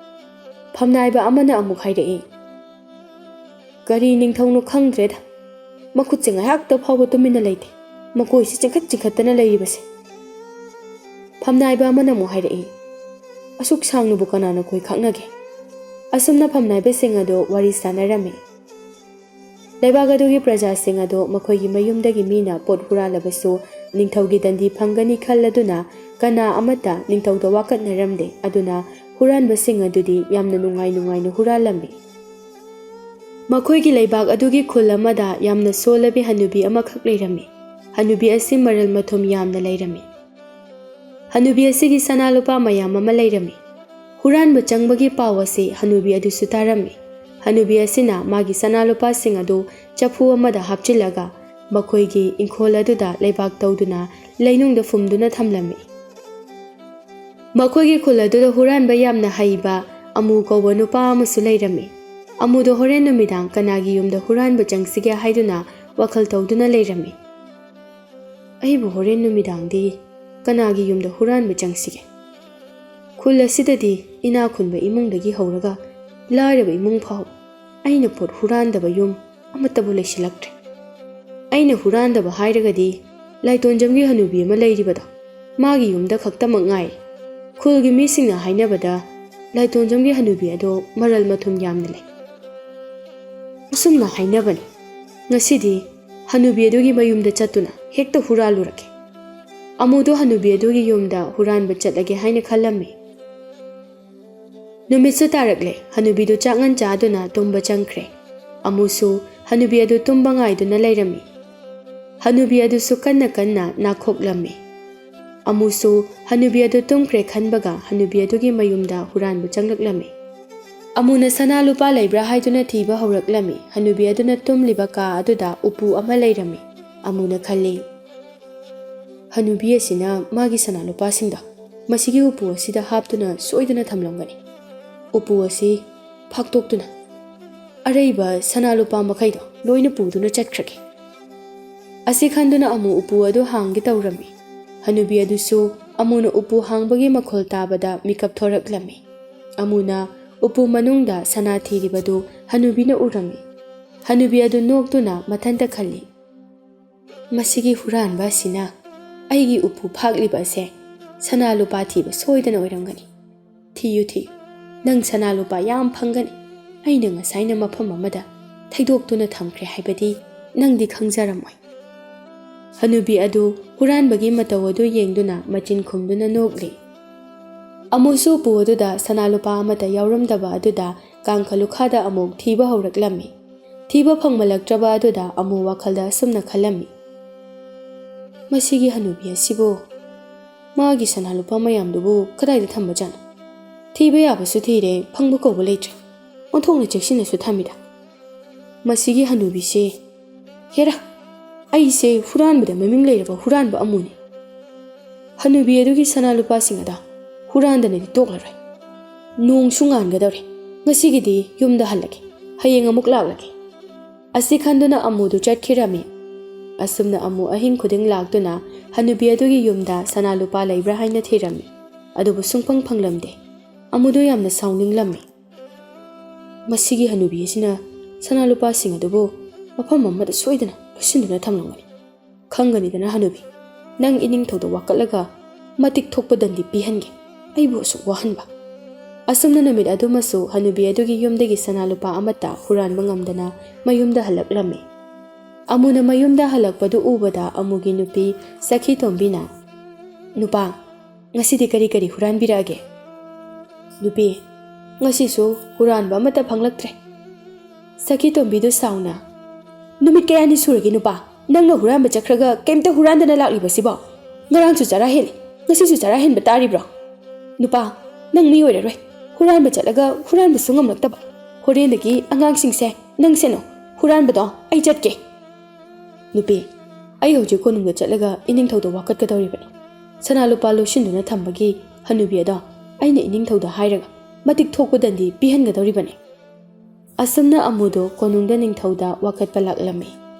ꯐꯝꯅꯥꯏꯕ ꯑꯃꯅ ꯑꯃꯨꯛ ꯍꯥꯏꯔꯛꯏ, ꯀꯔꯤ ꯅꯤꯡꯊꯧꯅꯣ ꯈꯪꯗ꯭ꯔꯦꯗ, ꯃꯈꯨꯠꯁꯦ ꯉꯥꯏꯍꯥꯛꯇ ꯐꯥꯎꯕ ꯇꯨꯃꯤꯟꯅ ꯂꯩꯇꯦ, ꯃꯀꯣꯏꯁꯤ ꯆꯤꯡꯈꯠ ꯆꯤꯡꯈꯠꯇꯅ ꯂꯩꯔꯤꯕꯁꯦ꯫ ꯐꯝꯅꯥꯏꯕ ꯑꯃꯅ ꯑꯃꯨꯛ ꯍꯥꯏꯔꯛꯏ, ꯑꯁꯨꯛ ꯁꯥꯡꯅꯕꯨ ꯀꯅꯥꯅ ꯀꯣꯏ ꯈꯥꯛꯅꯒꯦ? ꯑꯁꯨꯝꯅ ꯐꯝꯅꯥꯏꯕꯁꯤꯡ ꯑꯗꯨ ꯋꯥꯔꯤ ꯁꯥꯟꯅꯔꯝꯃꯤ꯫ ꯂꯩꯕꯥꯛ ꯑꯗꯨꯒꯤ ꯄ꯭ꯔꯖꯥꯁꯤꯡ ꯑꯗꯨ ꯃꯈꯣꯏꯒꯤ ꯃꯌꯨꯝꯗꯒꯤ ꯃꯤꯅ ꯄꯣꯠ ꯍꯨꯔꯥꯜꯂꯕꯁꯨ ꯅꯤꯡꯊꯧꯒꯤ ꯗꯟꯗꯤ ꯐꯪꯒꯅꯤ ꯈꯜꯂꯗꯨꯅ ꯀꯅꯥ ꯑꯃꯠꯇ ꯅꯤꯡꯊꯧꯗ ꯋꯥꯀꯠꯅꯔꯝꯗꯦ, ꯑꯗꯨꯅ ꯍꯨꯔꯥꯟꯕꯁꯤꯡ ꯑꯗꯨꯗꯤ ꯌꯥꯝꯅ ꯅꯨꯡꯉꯥꯏꯅ ꯍꯨꯔꯥꯜꯂꯝꯃꯤ꯫ ꯃꯈꯣꯏꯒꯤ ꯂꯩꯕꯥꯛ ꯑꯗꯨꯒꯤ ꯈꯨꯜ ꯑꯃꯗ ꯌꯥꯝꯅ ꯁꯣꯜꯂꯕꯤ ꯍꯅꯨꯕꯤ ꯑꯃꯈꯛ ꯂꯩꯔꯝꯃꯤ꯫ ꯍꯅꯨꯕꯤ ꯑꯁꯤ ꯃꯔꯜ ꯃꯊꯨꯝ ꯌꯥꯝꯅ ꯂꯩꯔꯝꯃꯤ꯫ ꯍꯅꯨꯕꯤ ꯑꯁꯤꯒꯤ ꯁꯅꯥ ꯂꯨꯄꯥ ꯃꯌꯥꯝ ꯑꯃ ꯂꯩꯔꯝꯃꯤ꯫ ꯍꯨꯔꯥꯟꯕ ꯆꯪꯕꯒꯤ ꯄꯥꯎ ꯑꯁꯤ ꯍꯅꯨꯕꯤ ꯑꯗꯨꯁꯨ ꯇꯥꯔꯝꯃꯤ꯫ ꯍꯅꯨꯕꯤ ꯑꯁꯤꯅ ꯃꯥꯒꯤ ꯁꯅꯥ ꯂꯨꯄꯥꯁꯤꯡ ꯑꯗꯨ ꯆꯐꯨ ꯑꯃꯗ ꯍꯥꯞꯆꯤꯜꯂꯒ ꯃꯈꯣꯏꯒꯤ ꯏꯪꯈꯣꯜ ꯑꯗꯨꯗ ꯂꯩꯕꯥꯛ ꯇꯧꯗꯨꯅ ꯂꯩꯅꯨꯡꯗ ꯐꯨꯝꯗꯨꯅ ꯊꯝꯂꯝꯃꯤ꯫ ꯃꯈꯣꯏꯒꯤ ꯈꯨꯜ ꯑꯗꯨꯗ ꯍꯨꯔꯥꯟꯕ ꯌꯥꯝꯅ ꯍꯩꯕ ꯑꯃꯨ ꯀꯧꯕ ꯅꯨꯄꯥ ꯑꯃꯁꯨ ꯂꯩꯔꯝꯃꯤ꯫ ꯑꯃꯨꯗꯣ ꯍꯣꯔꯦꯟ ꯅꯨꯃꯤꯗꯥꯡ ꯀꯅꯥꯒꯤ ꯌꯨꯝꯗ ꯍꯨꯔꯥꯟꯕ ꯆꯪꯁꯤꯒꯦ ꯍꯥꯏꯗꯨꯅ ꯋꯥꯈꯜ ꯇꯧꯗꯨꯅ ꯂꯩꯔꯝꯃꯤ꯫ ꯑꯩꯕꯨ ꯍꯣꯔꯦꯟ ꯅꯨꯃꯤꯗꯥꯡꯗꯤ ꯀꯅꯥꯒꯤ ꯌꯨꯝꯗ ꯍꯨꯔꯥꯟꯕ ꯆꯪꯁꯤꯒꯦ? ꯈꯨꯜ ꯑꯁꯤꯗꯗꯤ ꯏꯅꯥ ꯈꯨꯟꯕ ꯏꯃꯨꯡꯗꯒꯤ ꯍꯧꯔꯒ ꯂꯥꯏꯔꯕ ꯏꯃꯨꯡ ꯐꯥꯎ ꯑꯩꯅ ꯄꯣꯠ ꯍꯨꯔꯥꯟꯗꯕ ꯌꯨꯝ ꯑꯃꯠꯇꯕꯨ ꯂꯩꯁꯤꯜꯂꯛꯇ꯭ꯔꯦ꯫ ꯑꯩꯅ ꯍꯨꯔꯥꯟꯗꯕ ꯍꯥꯏꯔꯒꯗꯤ ꯂꯥꯏꯇꯣꯟꯖꯝꯒꯤ ꯍꯅꯨꯕꯤ ꯑꯃ ꯂꯩꯔꯤꯕꯗꯣ, ꯃꯥꯒꯤ ꯌꯨꯝꯗ ꯈꯛꯇꯃꯛ ꯉꯥꯏꯔꯦ꯫ ꯈꯨꯜꯒꯤ ꯃꯤꯁꯤꯡꯅ ꯍꯥꯏꯅꯕꯗ ꯂꯥꯏꯇꯣꯟꯖꯝꯒꯤ ꯍꯅꯨꯕꯤ ꯑꯗꯣ ꯃꯔꯜ ꯃꯊꯨꯝ ꯌꯥꯝꯅ ꯂꯩ꯫ ꯑꯁꯨꯝꯅ ꯍꯥꯏꯅꯕꯅꯤ꯫ ꯉꯁꯤꯗꯤ ꯍꯅꯨꯕꯤ ꯑꯗꯨꯒꯤ ꯃꯌꯨꯝꯗ ꯆꯠꯇꯨꯅ ꯍꯦꯛꯇ ꯍꯨꯔꯥꯜꯂꯨꯔꯒꯦ꯫ ꯑꯃꯨꯗꯣ ꯍꯅꯨꯕꯤ ꯑꯗꯨꯒꯤ ꯌꯨꯝꯗ ꯍꯨꯔꯥꯟꯕ ꯆꯠꯂꯒꯦ ꯍꯥꯏꯅ ꯈꯜꯂꯝꯃꯤ꯫ ꯅꯨꯃꯤꯠꯁꯨ ꯇꯥꯔꯛꯂꯦ꯫ ꯍꯅꯨꯕꯤꯗꯨ ꯆꯥꯛꯉꯟ ꯆꯥꯗꯨꯅ ꯇꯨꯝꯕ ꯆꯪꯈ꯭ꯔꯦ꯫ ꯑꯃꯨꯁꯨ ꯍꯅꯨꯕꯤ ꯑꯗꯨ ꯇꯨꯝꯕ ꯉꯥꯏꯗꯨꯅ ꯂꯩꯔꯝꯃꯤ꯫ ꯍꯅꯨꯕꯤ ꯑꯗꯨꯁꯨ ꯀꯟꯅ ꯀꯟꯅ ꯅꯥꯈꯣꯛꯂꯝꯃꯤ꯫ ꯑꯃꯨꯁꯨ ꯍꯅꯨꯕꯤ ꯑꯗꯨ ꯇꯨꯝꯈ꯭ꯔꯦ ꯈꯟꯕꯒ ꯍꯅꯨꯕꯤ ꯑꯗꯨꯒꯤ ꯃꯌꯨꯝꯗ ꯍꯨꯔꯥꯟꯕ ꯆꯪꯂꯛꯂꯝꯃꯤ꯫ ꯑꯃꯨꯅ ꯁꯅꯥ ꯂꯨꯄꯥ ꯂꯩꯕ꯭ꯔꯥ ꯍꯥꯏꯗꯨꯅ ꯊꯤꯕ ꯍꯧꯔꯛꯂꯝꯃꯤ꯫ ꯍꯅꯨꯕꯤ ꯑꯗꯨꯅ ꯇꯨꯝꯂꯤꯕ ꯀꯥ ꯑꯗꯨꯗ ꯎꯄꯨ ꯑꯃ ꯂꯩꯔꯝꯃꯤ꯫ ꯑꯃꯨꯅ ꯈꯜꯂꯤ, ꯍꯅꯨꯕꯤ ꯑꯁꯤꯅ ꯃꯥꯒꯤ ꯁꯅꯥ ꯂꯨꯄꯥꯁꯤꯡꯗꯣ ꯃꯁꯤꯒꯤ ꯎꯄꯨ ꯑꯁꯤꯗ ꯍꯥꯞꯇꯨꯅ ꯁꯣꯏꯗꯅ ꯊꯝꯂꯝꯒꯅꯤ꯫ ꯎꯄꯨ ꯑꯁꯤ ꯐꯥꯛꯇꯣꯛꯇꯨꯅ ꯑꯔꯩꯕ ꯁꯅꯥ ꯂꯨꯄꯥ ꯃꯈꯩꯗꯣ ꯂꯣꯏꯅ ꯄꯨꯗꯨꯅ ꯆꯠꯈ꯭ꯔꯒꯦ꯫ ꯑꯁꯤ ꯈꯟꯗꯨꯅ ꯑꯃꯨ ꯎꯄꯨ ꯑꯗꯨ ꯍꯥꯡꯒꯦ ꯇꯧꯔꯝꯃꯤ꯫ ꯍꯅꯨꯕꯤ ꯑꯗꯨꯁꯨ ꯑꯃꯨꯅ ꯎꯄꯨ ꯍꯥꯡꯕꯒꯤ ꯃꯈꯣꯜ ꯇꯥꯕꯗ ꯃꯤꯀꯞ ꯊꯣꯔꯛꯂꯝꯃꯤ꯫ ꯑꯃꯨꯅ ꯎꯄꯨ ꯃꯅꯨꯡꯗ ꯁꯅꯥ ꯊꯤꯔꯤꯕꯗꯨ ꯍꯅꯨꯕꯤꯅ ꯎꯔꯝꯃꯤ꯫ ꯍꯅꯨꯕꯤ ꯑꯗꯨ ꯅꯣꯛꯇꯨꯅ ꯃꯊꯟꯇ ꯈꯜꯂꯤ, ꯃꯁꯤꯒꯤ ꯍꯨꯔꯥꯟꯕ ꯑꯁꯤꯅ ꯑꯩꯒꯤ ꯎꯄꯨ ꯐꯥꯛꯂꯤꯕ ꯑꯁꯦ ꯁꯅꯥ ꯂꯨꯄꯥ ꯊꯤꯕ ꯁꯣꯏꯗꯅ ꯑꯣꯏꯔꯝꯒꯅꯤ꯫ ꯊꯤꯌꯨ ꯊꯤꯌꯨ, ꯅꯪ ꯁꯅꯥ ꯂꯨꯄꯥ ꯌꯥꯝ ꯐꯪꯒꯅꯤ꯫ ꯑꯩꯅ ꯉꯁꯥꯏꯅ ꯃꯐꯝ ꯑꯃꯗ ꯊꯩꯗꯣꯛꯇꯨꯅ ꯊꯝꯈ꯭ꯔꯦ ꯍꯥꯏꯕꯗꯤ ꯅꯪꯗꯤ ꯈꯪꯖꯔꯝꯃꯣꯏ꯫ ꯍꯅꯨꯕꯤ ꯑꯗꯨ ꯍꯨꯔꯥꯟꯕꯒꯤ ꯃꯇꯧ ꯑꯗꯨ ꯌꯦꯡꯗꯨꯅ ꯃꯆꯤꯟ ꯈꯨꯝꯗꯨꯅ ꯅꯣꯛꯂꯤ꯫ ꯑꯃꯨꯁꯨ ꯎꯄꯨ ꯑꯗꯨꯗ ꯁꯅꯥ ꯂꯨꯄꯥ ꯑꯃꯠꯇ ꯌꯥꯎꯔꯝꯗꯕ ꯑꯗꯨꯗ ꯀꯥꯡꯈ ꯂꯨꯈꯥꯗ ꯑꯃꯨꯛ ꯊꯤꯕ ꯍꯧꯔꯛꯂꯝꯃꯤ꯫ ꯊꯤꯕ ꯐꯪꯃꯜꯂꯛꯇ꯭ꯔꯕ ꯑꯗꯨꯗ ꯑꯃꯨ ꯋꯥꯈꯜꯗ ꯑꯁꯨꯝꯅ ꯈꯜꯂꯝꯃꯤ, ꯃꯁꯤꯒꯤ ꯍꯅꯨꯕꯤ ꯑꯁꯤꯕꯨ ꯃꯥꯒꯤ ꯁꯅꯥ ꯂꯨꯄꯥ ꯃꯌꯥꯝꯗꯨꯕꯨ ꯀꯗꯥꯏꯗ ꯊꯝꯕꯖꯥꯠꯅꯣ? ꯊꯤꯕ ꯌꯥꯕꯁꯨ ꯊꯤꯔꯦ, ꯐꯪꯕ ꯀꯧꯕ ꯂꯩꯇ꯭ꯔꯦ꯫ ꯑꯣꯟꯊꯣꯛꯅ ꯆꯦꯛꯁꯤꯟꯅꯁꯨ ꯊꯝꯃꯤꯗ꯫ ꯃꯁꯤꯒꯤ ꯍꯅꯨꯕꯤꯁꯦ, ꯍꯦꯔꯥ, ꯑꯩꯁꯦ ꯍꯨꯔꯥꯟꯕꯗ ꯃꯃꯤꯡ ꯂꯩꯔꯕ ꯍꯨꯔꯥꯟꯕ ꯑꯃꯨꯅꯤ꯫ ꯍꯅꯨꯕꯤ ꯑꯗꯨꯒꯤ ꯁꯅꯥ ꯂꯨꯄꯥꯁꯤꯡ ꯑꯗ ꯍꯨꯔꯥꯟꯗꯅꯗꯤ ꯇꯣꯛꯂꯔꯣꯏ꯫ ꯅꯣꯡꯁꯨ ꯉꯥꯟꯒꯗꯧꯔꯦ꯫ ꯉꯁꯤꯒꯤꯗꯤ ꯌꯨꯝꯗ ꯍꯜꯂꯒꯦ, ꯍꯌꯦꯡ ꯑꯃꯨꯛ ꯂꯥꯛꯂꯒꯦ꯫ ꯑꯁꯤ ꯈꯟꯗꯨꯅ ꯑꯃꯨꯗꯨ ꯆꯠꯈꯤꯔꯝꯃꯤ꯫ ꯑꯁꯨꯝꯅ ꯑꯃꯨ ꯑꯍꯤꯡ ꯈꯨꯗꯤꯡ ꯂꯥꯛꯇꯨꯅ ꯍꯅꯨꯕꯤ ꯑꯗꯨꯒꯤ ꯌꯨꯝꯗ ꯁꯅꯥ ꯂꯨꯄꯥ ꯂꯩꯕ꯭ꯔꯥ ꯍꯥꯏꯅ ꯊꯤꯔꯝꯃꯤ꯫ ꯑꯗꯨꯕꯨ ꯁꯨꯡꯐꯪ ꯐꯪꯂꯝꯗꯦ꯫ ꯑꯃꯨꯗꯨ ꯌꯥꯝꯅ ꯁꯥꯎꯅꯤꯡꯂꯝꯃꯤ꯫ ꯃꯁꯤꯒꯤ ꯍꯅꯨꯕꯤ ꯑꯁꯤꯅ ꯁꯅꯥ ꯂꯨꯄꯥꯁꯤꯡ ꯑꯗꯨꯕꯨ ꯃꯐꯝ ꯑꯃꯗ ꯁꯣꯏꯗꯅ ꯂꯣꯠꯁꯤꯟꯗꯨꯅ ꯊꯝꯂꯝꯒꯅꯤ꯫ ꯈꯪꯒꯅꯤꯗꯅ ꯍꯅꯨꯕꯤ, ꯅꯪ ꯏꯅꯤꯡꯊꯧꯗ ꯋꯥꯀꯠꯂꯒ ꯃꯇꯤꯛ ꯊꯣꯛꯄ ꯗꯟꯗꯤ ꯄꯤꯍꯟꯒꯦ, ꯑꯩꯕꯨ ꯑꯁꯨꯛ ꯋꯥꯍꯟꯕ꯫ ꯑꯁꯨꯝꯅ ꯅꯨꯃꯤꯠ ꯑꯗꯨꯃꯁꯨ ꯍꯅꯨꯕꯤ ꯑꯗꯨꯒꯤ ꯌꯨꯝꯗꯒꯤ ꯁꯅꯥ ꯂꯨꯄꯥ ꯑꯃꯠꯇ ꯍꯨꯔꯥꯟꯕ ꯉꯝꯗꯅ ꯃꯌꯨꯝꯗ ꯍꯜꯂꯛꯂꯝꯃꯤ꯫ ꯑꯃꯨꯅ ꯃꯌꯨꯝꯗ ꯍꯜꯂꯛꯄꯗꯨ ꯎꯕꯗ ꯑꯃꯨꯒꯤ ꯅꯨꯄꯤ ꯁꯈꯤ ꯇꯣꯝꯕꯤꯅ, ꯅꯨꯄꯥ, ꯉꯁꯤꯗꯤ ꯀꯔꯤ ꯀꯔꯤ ꯍꯨꯔꯥꯟꯕꯤꯔꯛꯑꯒꯦ? ꯅꯨꯄꯤ, ꯉꯁꯤꯁꯨ ꯍꯨꯔꯥꯟꯕ ꯑꯃꯠꯇ ꯐꯪꯂꯛꯇ꯭ꯔꯦ꯫ ꯁꯈꯤ ꯇꯣꯝꯕꯤꯗꯨ ꯁꯥꯎꯅ, ꯅꯨꯃꯤꯠ ꯀꯌꯥꯅꯤ ꯁꯨꯔꯒꯦ ꯅꯨꯄꯥ, ꯅꯪꯅ ꯍꯨꯔꯥꯟꯕ ꯆꯠꯈ꯭ꯔꯒ ꯀꯩꯝꯇ ꯍꯨꯔꯥꯟꯗꯅ ꯂꯥꯛꯂꯤꯕꯁꯤꯕꯣ? ꯉꯔꯥꯡꯁꯨ ꯆꯔꯥ ꯍꯦꯜꯂꯤ, ꯉꯁꯤꯁꯨ ꯆꯔꯥ ꯍꯦꯟꯕ ꯇꯥꯔꯤꯕ꯭ꯔꯣ? ꯅꯨꯄꯥ, ꯅꯪ ꯃꯤ ꯑꯣꯏꯔꯔꯣꯏ꯫ ꯍꯨꯔꯥꯟꯕ ꯆꯠꯂꯒ ꯍꯨꯔꯥꯟꯕꯁꯨ ꯉꯝꯂꯛꯇꯕ꯫ ꯍꯣꯔꯦꯟꯗꯒꯤ ꯑꯉꯥꯡꯁꯤꯡꯁꯦ ꯅꯪ ꯁꯦꯟꯅꯧ, ꯍꯨꯔꯥꯟꯕꯗꯣ ꯑꯩ ꯆꯠꯀꯦ꯫ ꯅꯨꯄꯤ, ꯑꯩ ꯍꯧꯖꯤꯛ ꯀꯣꯅꯨꯡꯗ ꯆꯠꯂꯒ ꯏꯅꯤꯡꯊꯧꯗ ꯋꯥꯀꯠꯀꯗꯧꯔꯤꯕꯅꯤ꯫ ꯁꯅꯥ ꯂꯨꯄꯥ ꯂꯣꯠꯁꯤꯟꯗꯨꯅ ꯊꯝꯕꯒꯤ ꯍꯅꯨꯕꯤ ꯑꯗꯣ ꯑꯩꯅ ꯏꯅꯤꯡꯊꯧꯗ ꯍꯥꯏꯔꯒ ꯃꯇꯤꯛ ꯊꯣꯛꯄ ꯗꯟꯗꯤ ꯄꯤꯍꯟꯒꯗꯧꯔꯤꯕꯅꯤ꯫ ꯑꯁꯨꯝꯅ ꯑꯃꯨꯗꯣ ꯀꯣꯅꯨꯡꯗ ꯅꯤꯡꯊꯧꯗ ꯋꯥꯀꯠꯄ ꯂꯥꯛꯂꯝꯃꯤ꯫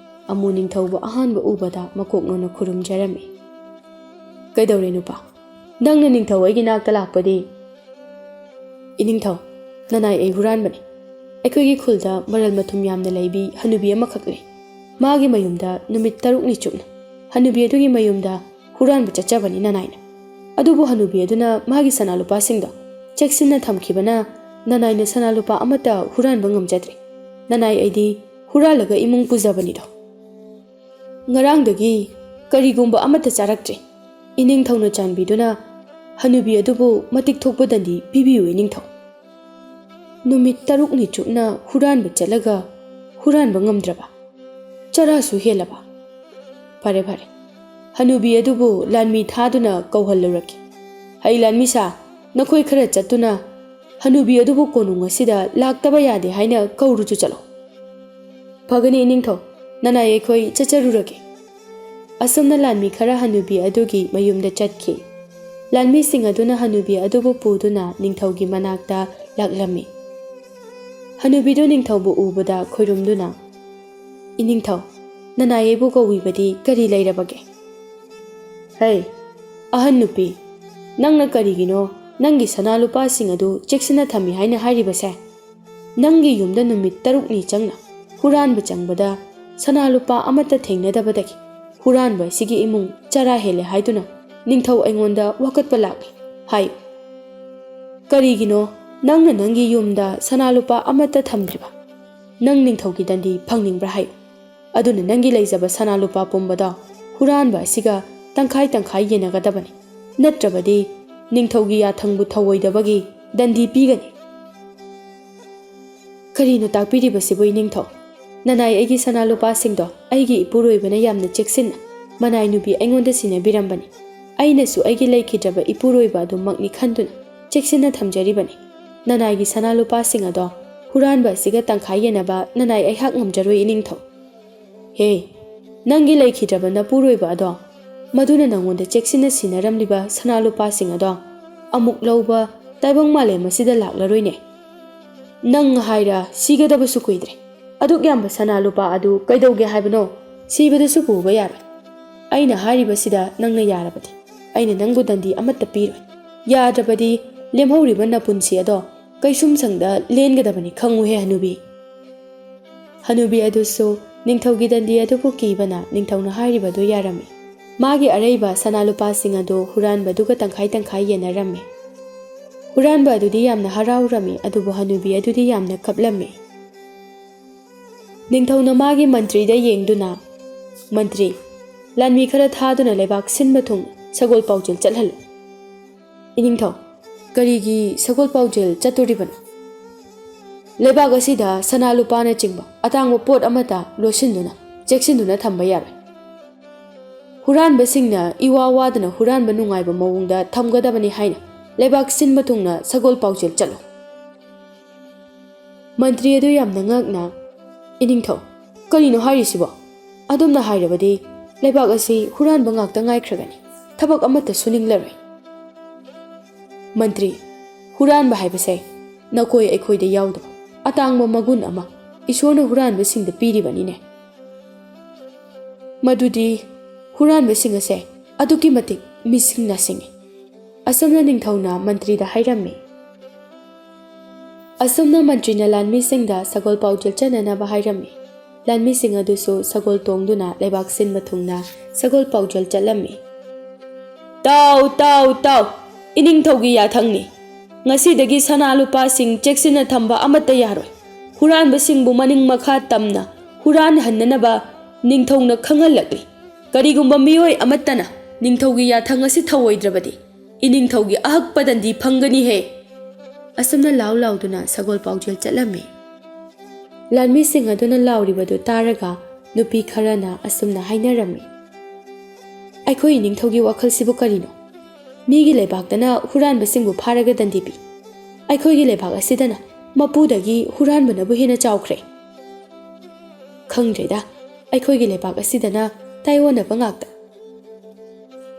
ꯑꯃꯨ ꯅꯤꯡꯊꯧꯕꯨ ꯑꯍꯥꯟꯕ ꯎꯕꯗ ꯃꯀꯣꯛ ꯅꯣꯟꯅ ꯈꯨꯔꯨꯝꯖꯔꯝꯃꯤ꯫ ꯀꯩꯗꯧꯔꯦ ꯅꯨꯄꯥ, ꯅꯪꯅ ꯅꯤꯡꯊꯧ ꯑꯩꯒꯤ ꯅꯥꯛꯇ ꯂꯥꯛꯄꯗꯤ? ꯏꯅꯤꯡꯊꯧ, Nanai ai huranbani. Aikoigi khulda maral mathum yamna laibi hanubi amakak lei. Magi mayumda numit tarukni chupna. Hanubi adugi mayumda huranbu chachabani nanaina. Adubu hanubi aduna magi sanalupa singdo cheksina thamkhibana nanaina sanalupa amata huranba ngamjadri. Nanai aidi huralaga imung pujabani do. Ngarangdagi karigumba amata charaktre. Ining thawna chanbiduna hanubi adubu matik thokpa dandi pibiyu ining thaw. Numit tarukni chupna huranba chalaga huranba ngamdraba. Charasu helaba. Pare pare. Hanubi adubu lanmi thaduna kauhallaraki. Hai lanmi sa nakhoi khara chatuna hanubi adubu konung asida laktaba yade haina kauruju chalo. Phagani ining thaw nanai akhoi chacharurake. Asamna lanmi khara hanubi adugi mayumda chatki. Lanmi sing aduna hanubi adubu puduna ningthaugi manakta laklami. Hanubi do ningthaubu ubada khoirumduna. Ining thaw nanai aibu kawibadi kari lairabage. Hey, ahan nupi, nangna karigino nangi sanalupa sing adu cheksina thami haina hairibase. Nangi yumda numit tarukni changna huranba changbada sanalupa amata thengnadabadagi huranba sigi imung chara hele haiduna ningthau aingonda wakatpa lakli. Hai, karigino nangna nangi yumda sanalupa amata thamdriba. Nang ningthaugi dandi phangningbra hayo. Aduna nangi laijaba sanalupa pumbada huranba siga tangkhai tangkhai yenagadabani. Natrabadi ningthaugi yathangbu thawoidabagi dandi pigani. Karino takpiribasibu ningthau. Nanai aigi sanalupa singdo aigi ipuroibana yamna cheksinna manai nubi aingonda sinabirambani. Ainasu aigi laikhidraba ipuroiba adu makni khanduna cheksinna thamjaribani. Nanai gi sanalupa singado huranba siga tangkhai yenaba nanai aihak ngamjaroi ningthau. Hey, nangi laikhidraba napuroiba ado maduna nangonda cheksina sinaramliba sanalupa singado amuk lauba taibang male masida laklaroine. Nang haira sigadabasu kuidre. Aduk yamba sanalupa adu kaidauge haibano sibadasu puba yara. Aina hairibasida nangna yarabadi. Aina nangbu dandi amatta piroi. Yadrabadi lemhauriba napunsi ado kaisum sangda lengadabani khanguhe hanubi. Hanubi adusu ningthaugi dandi adubu kibana ningthauna hairibadu yarami. Magi araiba sanalupa sing adu huranba duga tangkhai tangkhai yenarami. Huranba adudi yamna haraurami adubu hanubi adudi yamna kaplami. Ningthauna magi mantri da yengduna mantri lanmi khara thaduna lebak sinba thung sagol paujil chalhal. Iningthaw karigi sagol paujil chaturibana. Lebak asida sanalupa na chingba atangwa pot amata losinduna cheksinduna thamba yara. Huranba singna iwa wadana huranba nungaiba mawungda thamgadabani haina lebak sinba thungna sagol paujil chalo. Mantri adu yamna ngakna iningthaw karino hairisibo adumna hairabadi lebak asi huranba ngakta ngaikragani thabak amata suninglaroi. Mantri huranba haibase nakoi aikhoida yaudaba atangba magun ama isona huranba singda piribanine. Madudi huranba singase aduki matik misingna singi. Asamna ningthauna mantri da hairami. Asamna mantri na lanmi singda sagol paujil chanana ba hairami. Lanmi sing adusu sagol tongduna lebak sinba thungna sagol paujil chalami. Tau iningthaugi yathangni. Ngasidagi sanalupa sing cheksina thamba amata yaroi. Huranba singbu maning makha tamna huran hannanaba ningthauna khangalakli. Karigumba miyoi amatana ningthaugi yathang asi thawoidrabadi iningthaugi ahakpadandi phangani he. Asamna law lawduna sagol paujil chalami. Lanmi sing aduna lawribadu taraga nupi kharana asumna hainarami. Aikhoi ningthaugi wakhalsibu karino. Migi lebaktana huranba singbu pharaga dandibi. Aikhoigi lebak asidana mapudagi huranbanabu hena chawkhre. Khangdreda aikhoigi lebak asidana taiwanaba ngakta.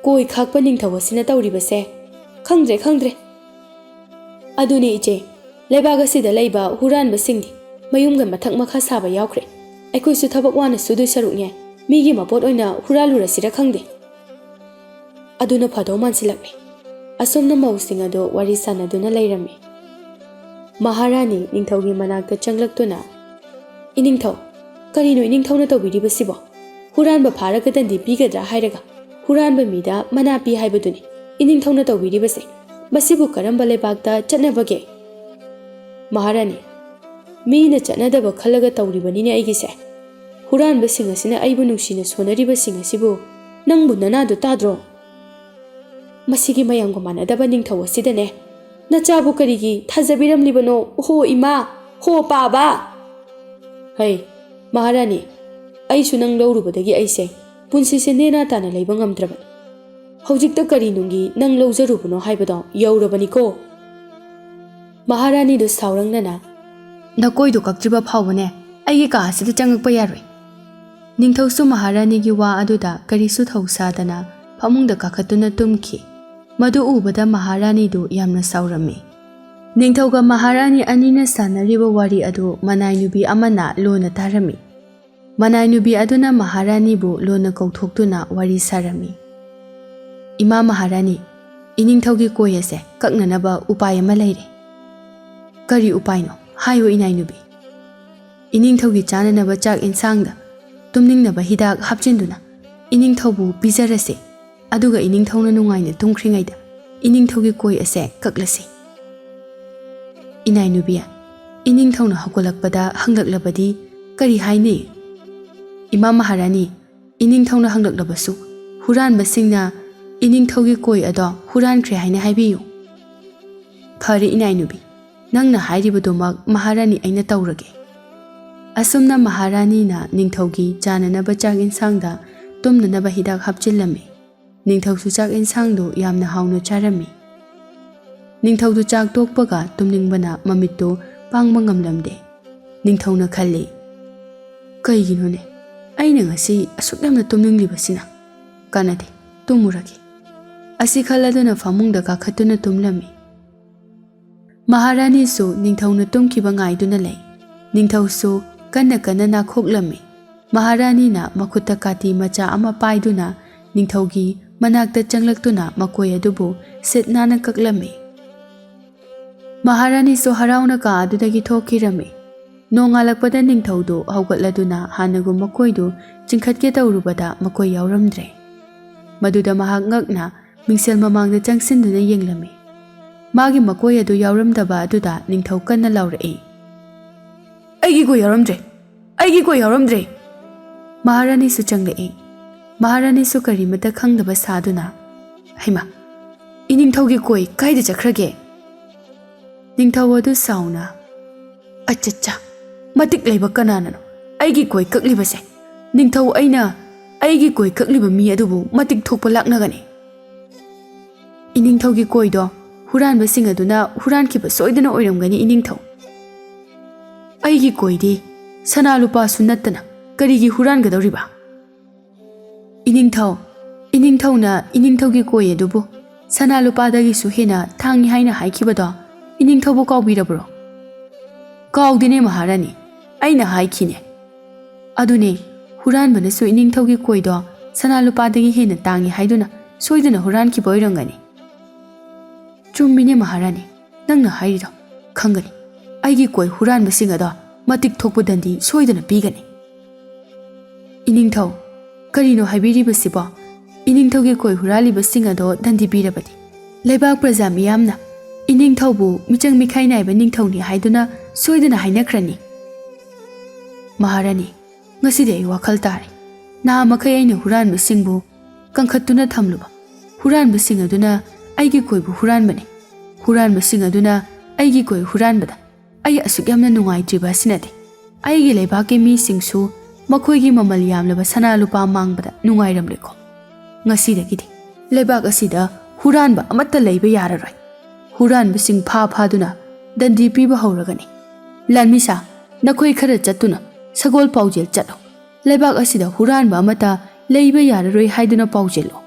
Koi khakpa ningthau asina tawribase khangdre. Aduni iche lebak asida leiba huranba singdi mayumga mathak makha saba yawkhre. Aikhoisu thabak wana sudu sarukne migi mapot oina huralurasira khangde. Aduna phadau mansilakne. Asomna mausing ado wari sanaduna lairami. ꯃꯍꯥꯔꯥꯅꯤ ꯅꯤꯡꯊꯧꯒꯤ ꯃꯅꯥꯛꯇ ꯆꯪꯂꯛꯇꯨꯅ ꯏꯅꯤꯡꯊꯧ ꯀꯔꯤꯅꯣ ꯏꯅꯤꯡꯊꯧꯅ ꯇꯧꯕꯤꯔꯤꯕꯁꯤꯕꯣ ꯍꯨꯔꯥꯟꯕ ꯐꯥꯔꯒ ꯗꯟꯗꯤ ꯄꯤꯒꯗ꯭ꯔꯥ ꯍꯥꯏꯔꯒ ꯍꯨꯔꯥꯟꯕ ꯃꯤꯗ ꯃꯅꯥ ꯄꯤ ꯍꯥꯏꯕꯗꯨꯅꯤ ꯏꯅꯤꯡꯊꯧꯅ ꯇꯧꯕꯤꯔꯤꯕꯁꯦ ꯃꯁꯤꯕꯨ ꯀꯔꯝꯕ ꯂꯩꯕꯥꯛꯇ ꯆꯠꯅꯕꯒꯦ ꯃꯍꯥꯔꯥꯅꯤ ꯃꯤꯅ ꯆꯠꯅꯗꯕ ꯈꯜꯂꯒ ꯇꯧꯔꯤꯕꯅꯤꯅꯦ ꯑꯩꯒꯤꯁꯦ ꯍꯨꯔꯥꯟꯕꯁꯤꯡ ꯑꯁꯤꯅ ꯑꯩꯕꯨ ꯅꯨꯡꯁꯤꯅ ꯁꯣꯟꯅꯔꯤꯕꯁꯤꯡ ꯑꯁꯤꯕꯨ ꯅꯪꯕꯨ ꯅꯅꯥꯗꯨ ꯇꯥꯗ꯭ꯔꯣ ꯃꯁꯤꯒꯤ ꯃꯌꯥꯝꯒ ꯃꯥꯟꯅꯗꯕ ꯅꯤꯡꯊꯧ ꯑꯁꯤꯗꯅꯦ ꯅꯆꯥꯕꯨ ꯀꯔꯤꯒꯤ ꯊꯥꯖꯕꯤꯔꯝꯂꯤꯕꯅꯣ ꯍꯣ ꯏꯃꯥ ꯍꯣ ꯄꯥꯕ ꯍꯩ ꯃꯍꯥꯔꯥꯅꯤ ꯑꯩꯁꯨ ꯅꯪ ꯂꯧꯔꯨꯕꯗꯒꯤ ꯑꯩꯁꯦ ꯄꯨꯟꯁꯤꯁꯦ ꯅꯦꯅꯥ ꯇꯥꯅ ꯂꯩꯕ ꯉꯝꯗ꯭ꯔꯕꯅꯤ ꯍꯧꯖꯤꯛꯇ ꯀꯔꯤ ꯅꯨꯡꯒꯤ ꯅꯪ ꯂꯧꯖꯔꯨꯕꯅꯣ ꯍꯥꯏꯕꯗꯣ ꯌꯧꯔꯕꯅꯤꯀꯣ ꯃꯍꯥꯔꯥꯅꯤꯗꯨ ꯁꯥꯎꯔꯪꯅꯅ ꯅꯀꯣꯏꯗꯨ ꯀꯛꯇ꯭ꯔꯤꯕ ꯐꯥꯎꯕꯅꯦ ꯑꯩꯒꯤ ꯀꯥ ꯑꯁꯤꯗ ꯆꯪꯉꯛꯄ ꯌꯥꯔꯣꯏ ꯅꯤꯡꯊꯧꯁꯨ ꯃꯍꯥꯔꯥꯅꯤꯒꯤ ꯋꯥ ꯑꯗꯨꯗ ꯀꯔꯤꯁꯨ ꯊꯧꯁꯥꯗꯅ ꯐꯃꯨꯡꯗ ꯀꯥꯈꯠꯇꯨꯅ ꯇꯨꯝꯈꯤ ꯃꯗꯨ ꯎꯕꯗ ꯃꯍꯥꯔꯥꯅꯤꯗꯨ ꯌꯥꯝꯅ ꯁꯥꯎꯔꯝꯃꯤ ꯅꯤꯡꯊꯧꯒ ꯃꯍꯥꯔꯥꯅꯤ ꯑꯅꯤꯅ ꯁꯥꯟꯅꯔꯤꯕ ꯋꯥꯔꯤ ꯑꯗꯨ ꯃꯅꯥꯏ ꯅꯨꯄꯤ ꯑꯃꯅ ꯂꯣꯟꯅ ꯇꯥꯔꯝꯃꯤ ꯃꯅꯥꯏ ꯅꯨꯄꯤ ꯑꯗꯨꯅ ꯃꯍꯥꯔꯥꯅꯤꯕꯨ ꯂꯣꯟꯅ ꯀꯧꯊꯣꯛꯇꯨꯅ ꯋꯥꯔꯤ ꯁꯥꯔꯝꯃꯤ ꯏꯃꯥ ꯃꯍꯥꯔꯥꯅꯤ ꯏꯅꯤꯡꯊꯧꯒꯤ ꯀꯣꯏ ꯑꯁꯦ ꯀꯛꯅꯅꯕ ꯎꯄꯥꯏ ꯑꯃ ꯂꯩꯔꯦ ꯀꯔꯤ ꯎꯄꯥꯏꯅꯣ ꯍꯥꯏꯌꯣ ꯏꯅꯥꯏ ꯅꯨꯄꯤ ꯏꯅꯤꯡꯊꯧꯒꯤ ꯆꯥꯅꯅꯕ ꯆꯥꯛ ꯏꯟꯁꯥꯡꯗ ꯇꯨꯝꯅꯤꯡꯅꯕ ꯍꯤꯗꯥꯛ ꯍꯥꯞꯆꯤꯟꯗꯨꯅ ꯏꯅꯤꯡꯊꯧꯕꯨ ꯄꯤꯖꯔꯁꯦ ꯑꯗꯨꯒ ꯏꯅꯤꯡꯊꯧꯅ ꯅꯨꯡꯉꯥꯏꯅ ꯇꯨꯝꯈ꯭ꯔꯤꯉꯩꯗ ꯏꯅꯤꯡꯊꯧꯒꯤ ꯀꯣꯏ ꯑꯁꯦ ꯀꯛꯂꯁꯤ ꯏꯅꯥꯏ ꯅꯨꯄꯤ ꯏꯅꯤꯡꯊꯧꯅ ꯍꯧꯒꯠꯂꯛꯄꯗ ꯍꯪꯂꯛꯂꯕꯗꯤ ꯀꯔꯤ ꯍꯥꯏꯅꯤ ꯏꯃꯥ ꯃꯍꯥꯔꯥꯅꯤ ꯏꯅꯤꯡꯊꯧꯅ ꯍꯪꯂꯛꯂꯕꯁꯨ ꯍꯨꯔꯥꯟꯕꯁꯤꯡꯅ ꯏꯅꯤꯡꯊꯧꯒꯤ ꯀꯣꯏ ꯑꯗꯣ ꯍꯨꯔꯥꯟꯈ꯭ꯔꯦ ꯍꯥꯏꯅ ꯍꯥꯏꯕꯤꯌꯨ ꯐꯔꯦ ꯏꯅꯥꯏ ꯅꯨꯄꯤ ꯅꯪꯅ ꯍꯥꯏꯔꯤꯕꯗꯨꯃꯛ ꯃꯍꯥꯔꯥꯅꯤ ꯑꯩꯅ ꯇꯧꯔꯒꯦ ꯑꯁꯨꯝꯅ ꯃꯍꯥꯔꯥꯅꯤꯅ ꯅꯤꯡꯊꯧꯒꯤ ꯆꯥꯅꯅꯕ ꯆꯥꯛ ꯏꯟꯁꯥꯡꯗ ꯇꯨꯝꯅꯅꯕ ꯍꯤꯗꯥꯛ ꯍꯥꯞꯆꯤꯜꯂꯝꯃꯤ ꯅꯤꯡꯊꯧꯁꯨ ꯆꯥꯛ ꯏꯟꯁꯥꯡꯗꯨ ꯌꯥꯝꯅ ꯍꯥꯎꯅ ꯆꯥꯔꯝꯃꯤ ꯅꯤꯡꯊꯧꯗꯨ ꯆꯥꯛ ꯇꯣꯛꯄꯒ ꯇꯨꯝꯅꯤꯡꯕꯅ ꯃꯃꯤꯠꯇꯨ ꯄꯥꯡꯕ ꯉꯝꯂꯝꯗꯦ ꯅꯤꯡꯊꯧꯅ ꯈꯜꯂꯤ ꯀꯩꯒꯤꯅꯣꯅꯦ ꯑꯩꯅ ꯉꯁꯤ ꯑꯁꯨꯛ ꯌꯥꯝꯅ ꯇꯨꯝꯅꯤꯡꯂꯤꯕꯁꯤꯅ ꯀꯥꯟꯅꯗꯦ ꯇꯨꯝꯃꯨꯔꯒꯦ ꯑꯁꯤ ꯈꯜꯂꯗꯨꯅ ꯐꯃꯨꯡꯗ ꯀꯥꯈꯠꯇꯨꯅ ꯇꯨꯝꯂꯝꯃꯤ ꯃꯍꯥꯔꯥꯅꯤꯁꯨ ꯅꯤꯡꯊꯧꯅ ꯇꯨꯝꯈꯤꯕ ꯉꯥꯏꯗꯨꯅ ꯂꯩ ꯅꯤꯡꯊꯧꯁꯨ ꯀꯟꯅ ꯀꯟꯅ ꯅꯥꯈꯣꯛꯂꯝꯃꯤ ꯃꯍꯥꯔꯥꯅꯤꯅ ꯃꯈꯨꯠꯇ ꯀꯥꯇꯤ ꯃꯆꯥ ꯑꯃ ꯄꯥꯏꯗꯨꯅ ꯅꯤꯡꯊꯧꯒꯤ ꯃꯅꯥꯛꯇ ꯆꯪꯂꯛꯇꯨꯅ ꯃꯀꯣꯏ ꯑꯗꯨꯕꯨ ꯁꯤꯠ ꯅꯥꯟꯅ ꯀꯛꯂꯝꯃꯤ ꯃꯍꯥꯔꯥꯅꯤꯁꯨ ꯍꯔꯥꯎꯅ ꯀꯥ ꯑꯗꯨꯗꯒꯤ ꯊꯣꯛꯈꯤꯔꯝꯃꯤ ꯅꯣꯡꯉꯥꯜꯂꯛꯄꯗ ꯅꯤꯡꯊꯧꯗꯨ ꯍꯧꯒꯠꯂꯗꯨꯅ ꯍꯥꯟꯅꯒꯨꯝ ꯃꯀꯣꯏꯗꯨ ꯆꯤꯡꯈꯠꯀꯦ ꯇꯧꯔꯨꯕꯗ ꯃꯀꯣꯏ ꯌꯥꯎꯔꯝꯗ꯭ꯔꯦ ꯃꯗꯨꯗ ꯃꯍꯥꯛ ꯉꯛꯅ ꯃꯤꯡꯁꯦꯜ ꯃꯃꯥꯡꯗ ꯆꯪꯁꯤꯟꯗꯨꯅ ꯌꯦꯡꯂꯝꯃꯤ ꯃꯥꯒꯤ ꯃꯀꯣꯏ ꯑꯗꯨ ꯌꯥꯎꯔꯝꯗꯕ ꯑꯗꯨꯗ ꯅꯤꯡꯊꯧ ꯀꯟꯅ ꯂꯥꯎꯔꯛꯏ ꯑꯩꯒꯤ ꯀꯣꯏ ꯌꯥꯎꯔꯝꯗ꯭ꯔꯦ ꯑꯩꯒꯤ ꯀꯣꯏ ꯌꯥꯎꯔꯝꯗ꯭ꯔꯦ ꯃꯍꯥꯔꯥꯅꯤꯁꯨ ꯆꯪꯂꯛꯏ ꯃꯍꯥꯔꯥꯅꯤꯁꯨ ꯀꯔꯤꯃꯠꯇ ꯈꯪꯗꯕ ꯁꯥꯗꯨꯅ ꯍꯩꯃꯥ ꯏꯅꯤꯡꯊꯧꯒꯤ ꯀꯣꯏ ꯀꯥꯏꯗ ꯆꯠꯈ꯭ꯔꯒꯦ ꯅꯤꯡꯊꯧ ꯑꯗꯨ ꯁꯥꯎꯅ ꯑꯆꯠꯆꯥ ꯃꯇꯤꯛ ꯂꯩꯕ ꯀꯅꯥꯅꯅꯣ ꯑꯩꯒꯤ ꯀꯣꯏ ꯀꯛꯂꯤꯕꯁꯦ ꯅꯤꯡꯊꯧ ꯑꯩꯅ ꯑꯩꯒꯤ ꯀꯣꯏ ꯀꯛꯂꯤꯕ ꯃꯤ ꯑꯗꯨꯕꯨ ꯃꯇꯤꯛ ꯊꯣꯛꯄ ꯂꯥꯛꯅꯒꯅꯤ ꯏꯅꯤꯡꯊꯧꯒꯤ ꯀꯣꯏꯗꯣ ꯍꯨꯔꯥꯟꯕꯁꯤꯡ ꯑꯗꯨꯅ ꯍꯨꯔꯥꯟꯈꯤꯕ ꯁꯣꯏꯗꯅ ꯑꯣꯏꯔꯝꯒꯅꯤ ꯏꯅꯤꯡꯊꯧ ꯑꯩꯒꯤ ꯀꯣꯏꯗꯤ ꯁꯅꯥ ꯂꯨꯄꯥꯁꯨ ꯅꯠꯇꯅ ꯀꯔꯤꯒꯤ ꯍꯨꯔꯥꯟꯒꯗꯧꯔꯤꯕ ꯏꯅꯤꯡꯊꯧꯅ ꯏꯅꯤꯡꯊꯧꯒꯤ ꯀꯣꯏ ꯑꯗꯨꯕꯨ ꯁꯅꯥ ꯂꯨꯄꯥꯗꯒꯤꯁꯨ ꯍꯦꯟꯅ ꯊꯥꯡꯉꯤ ꯍꯥꯏꯅ ꯍꯥꯏꯈꯤꯕꯗꯣ ꯏꯅꯤꯡꯊꯧꯕꯨ ꯀꯥꯎꯕꯤꯔꯕ꯭ꯔꯣ ꯀꯥꯎꯗꯦꯅꯦ ꯃꯍꯥꯔꯥꯅꯤ ꯑꯩꯅ ꯍꯥꯏꯈꯤꯅꯦ ꯑꯗꯨꯅꯦ ꯍꯨꯔꯥꯟꯕꯅꯁꯨ ꯏꯅꯤꯡꯊꯧꯒꯤ ꯀꯣꯏꯗꯣ ꯁꯅꯥ ꯂꯨꯄꯥꯗꯒꯤ ꯍꯦꯟꯅ ꯇꯥꯡꯉꯤ ꯍꯥꯏꯗꯨꯅ ꯁꯣꯏꯗꯅ ꯍꯨꯔꯥꯟꯈꯤꯕ ꯑꯣꯏꯔꯝꯒꯅꯤ ꯆꯨꯝꯃꯤꯅꯦ ꯃꯍꯥꯔꯥꯅꯤ ꯅꯪꯅ ꯍꯥꯏꯔꯤꯗꯣ ꯈꯪꯒꯅꯤ ꯑꯩꯒꯤ ꯀꯣꯏ ꯍꯨꯔꯥꯟꯕꯁꯤꯡ ꯑꯗꯣ ꯃꯇꯤꯛ ꯊꯣꯛꯄ ꯗꯟꯗꯤ ꯁꯣꯏꯗꯅ ꯄꯤꯒꯅꯤ ꯏꯅꯤꯡꯊꯧ ꯀꯔꯤꯅꯣ ꯍꯥꯏꯕꯤꯔꯤꯕꯁꯤꯕꯣ ꯏꯅꯤꯡꯊꯧꯒꯤ ꯀꯣꯏ ꯍꯨꯔꯥꯜꯂꯤꯕꯁꯤꯡ ꯑꯗꯣ ꯗꯟꯗꯤ ꯄꯤꯔꯕꯗꯤ ꯂꯩꯕꯥꯛ प्रꯖꯥ ꯃꯤꯌꯥꯝꯅ ꯏꯅꯤꯡꯊꯧꯕꯨ ꯃꯤꯆꯪ ꯃꯤꯈꯥꯏ ꯅꯥꯏꯕ ꯅꯤꯡꯊꯧꯅꯤ ꯍꯥꯏꯗꯨꯅ ꯁꯣꯏꯗꯅ ꯍꯥꯏꯅꯈ꯭ꯔꯅꯤ ꯃꯍꯥꯔꯥꯅꯤ ꯉꯁꯤꯗꯤ ꯑꯩ ꯋꯥꯈꯜ ꯇꯥꯔꯦ ꯅꯍꯥꯃꯈꯩ ꯑꯩꯅ ꯍꯨꯔꯥꯟꯕꯁꯤꯡꯕꯨ ꯀꯟꯈꯠꯇꯨꯅ ꯊꯝꯂꯨꯕ ꯍꯨꯔꯥꯟꯕꯁꯤꯡ ꯑꯗꯨꯅ ꯑꯩꯒꯤ ꯀꯣꯏꯕꯨ ꯍꯨꯔꯥꯟꯕꯅꯤ ꯍꯨꯔꯥꯟꯕꯁꯤꯡ ꯑꯗꯨꯅ ꯑꯩꯒꯤ ꯀꯣꯏ ꯍꯨꯔꯥꯟꯕꯗ ꯑꯩ ꯑꯁꯨꯛ ꯌꯥꯝꯅ ꯅꯨꯡꯉꯥꯏꯇ꯭ꯔꯤꯕ ꯑꯁꯤꯅꯗꯤ ꯑꯩꯒꯤ ꯂꯩꯕꯥꯛꯀꯤ ꯃꯤꯁꯤꯡꯁꯨ ꯃꯈꯣꯏꯒꯤ ꯃꯃꯜ ꯌꯥꯝꯂꯕ ꯁꯅꯥ ꯂꯨꯄꯥ ꯃꯥꯡꯕꯗ ꯅꯨꯡꯉꯥꯏꯔꯝꯂꯣꯏꯀꯣ ꯉꯁꯤꯗꯒꯤꯗꯤ ꯂꯩꯕꯥꯛ ꯑꯁꯤꯗ ꯍꯨꯔꯥꯟꯕ ꯑꯃꯠꯇ ꯂꯩꯕ ꯌꯥꯔꯔꯣꯏ ꯍꯨꯔꯥꯟꯕꯁꯤꯡ ꯐꯥꯗꯨꯅ ꯗꯟꯗꯤ ꯄꯤꯕ ꯍꯧꯔꯒꯅꯤ ꯂꯥꯟꯃꯤꯁꯥ ꯅꯈꯣꯏ ꯈꯔ ꯆꯠꯇꯨꯅ ꯁꯒꯣꯜ ꯄꯥꯎꯖꯦꯜ ꯆꯠꯂꯣ ꯂꯩꯕꯥꯛ ꯑꯁꯤꯗ ꯍꯨꯔꯥꯟꯕ ꯑꯃꯠꯇ ꯂꯩꯕ ꯌꯥꯔꯔꯣꯏ ꯍꯥꯏꯗꯨꯅ ꯄꯥꯎꯖꯦꯜꯂꯣ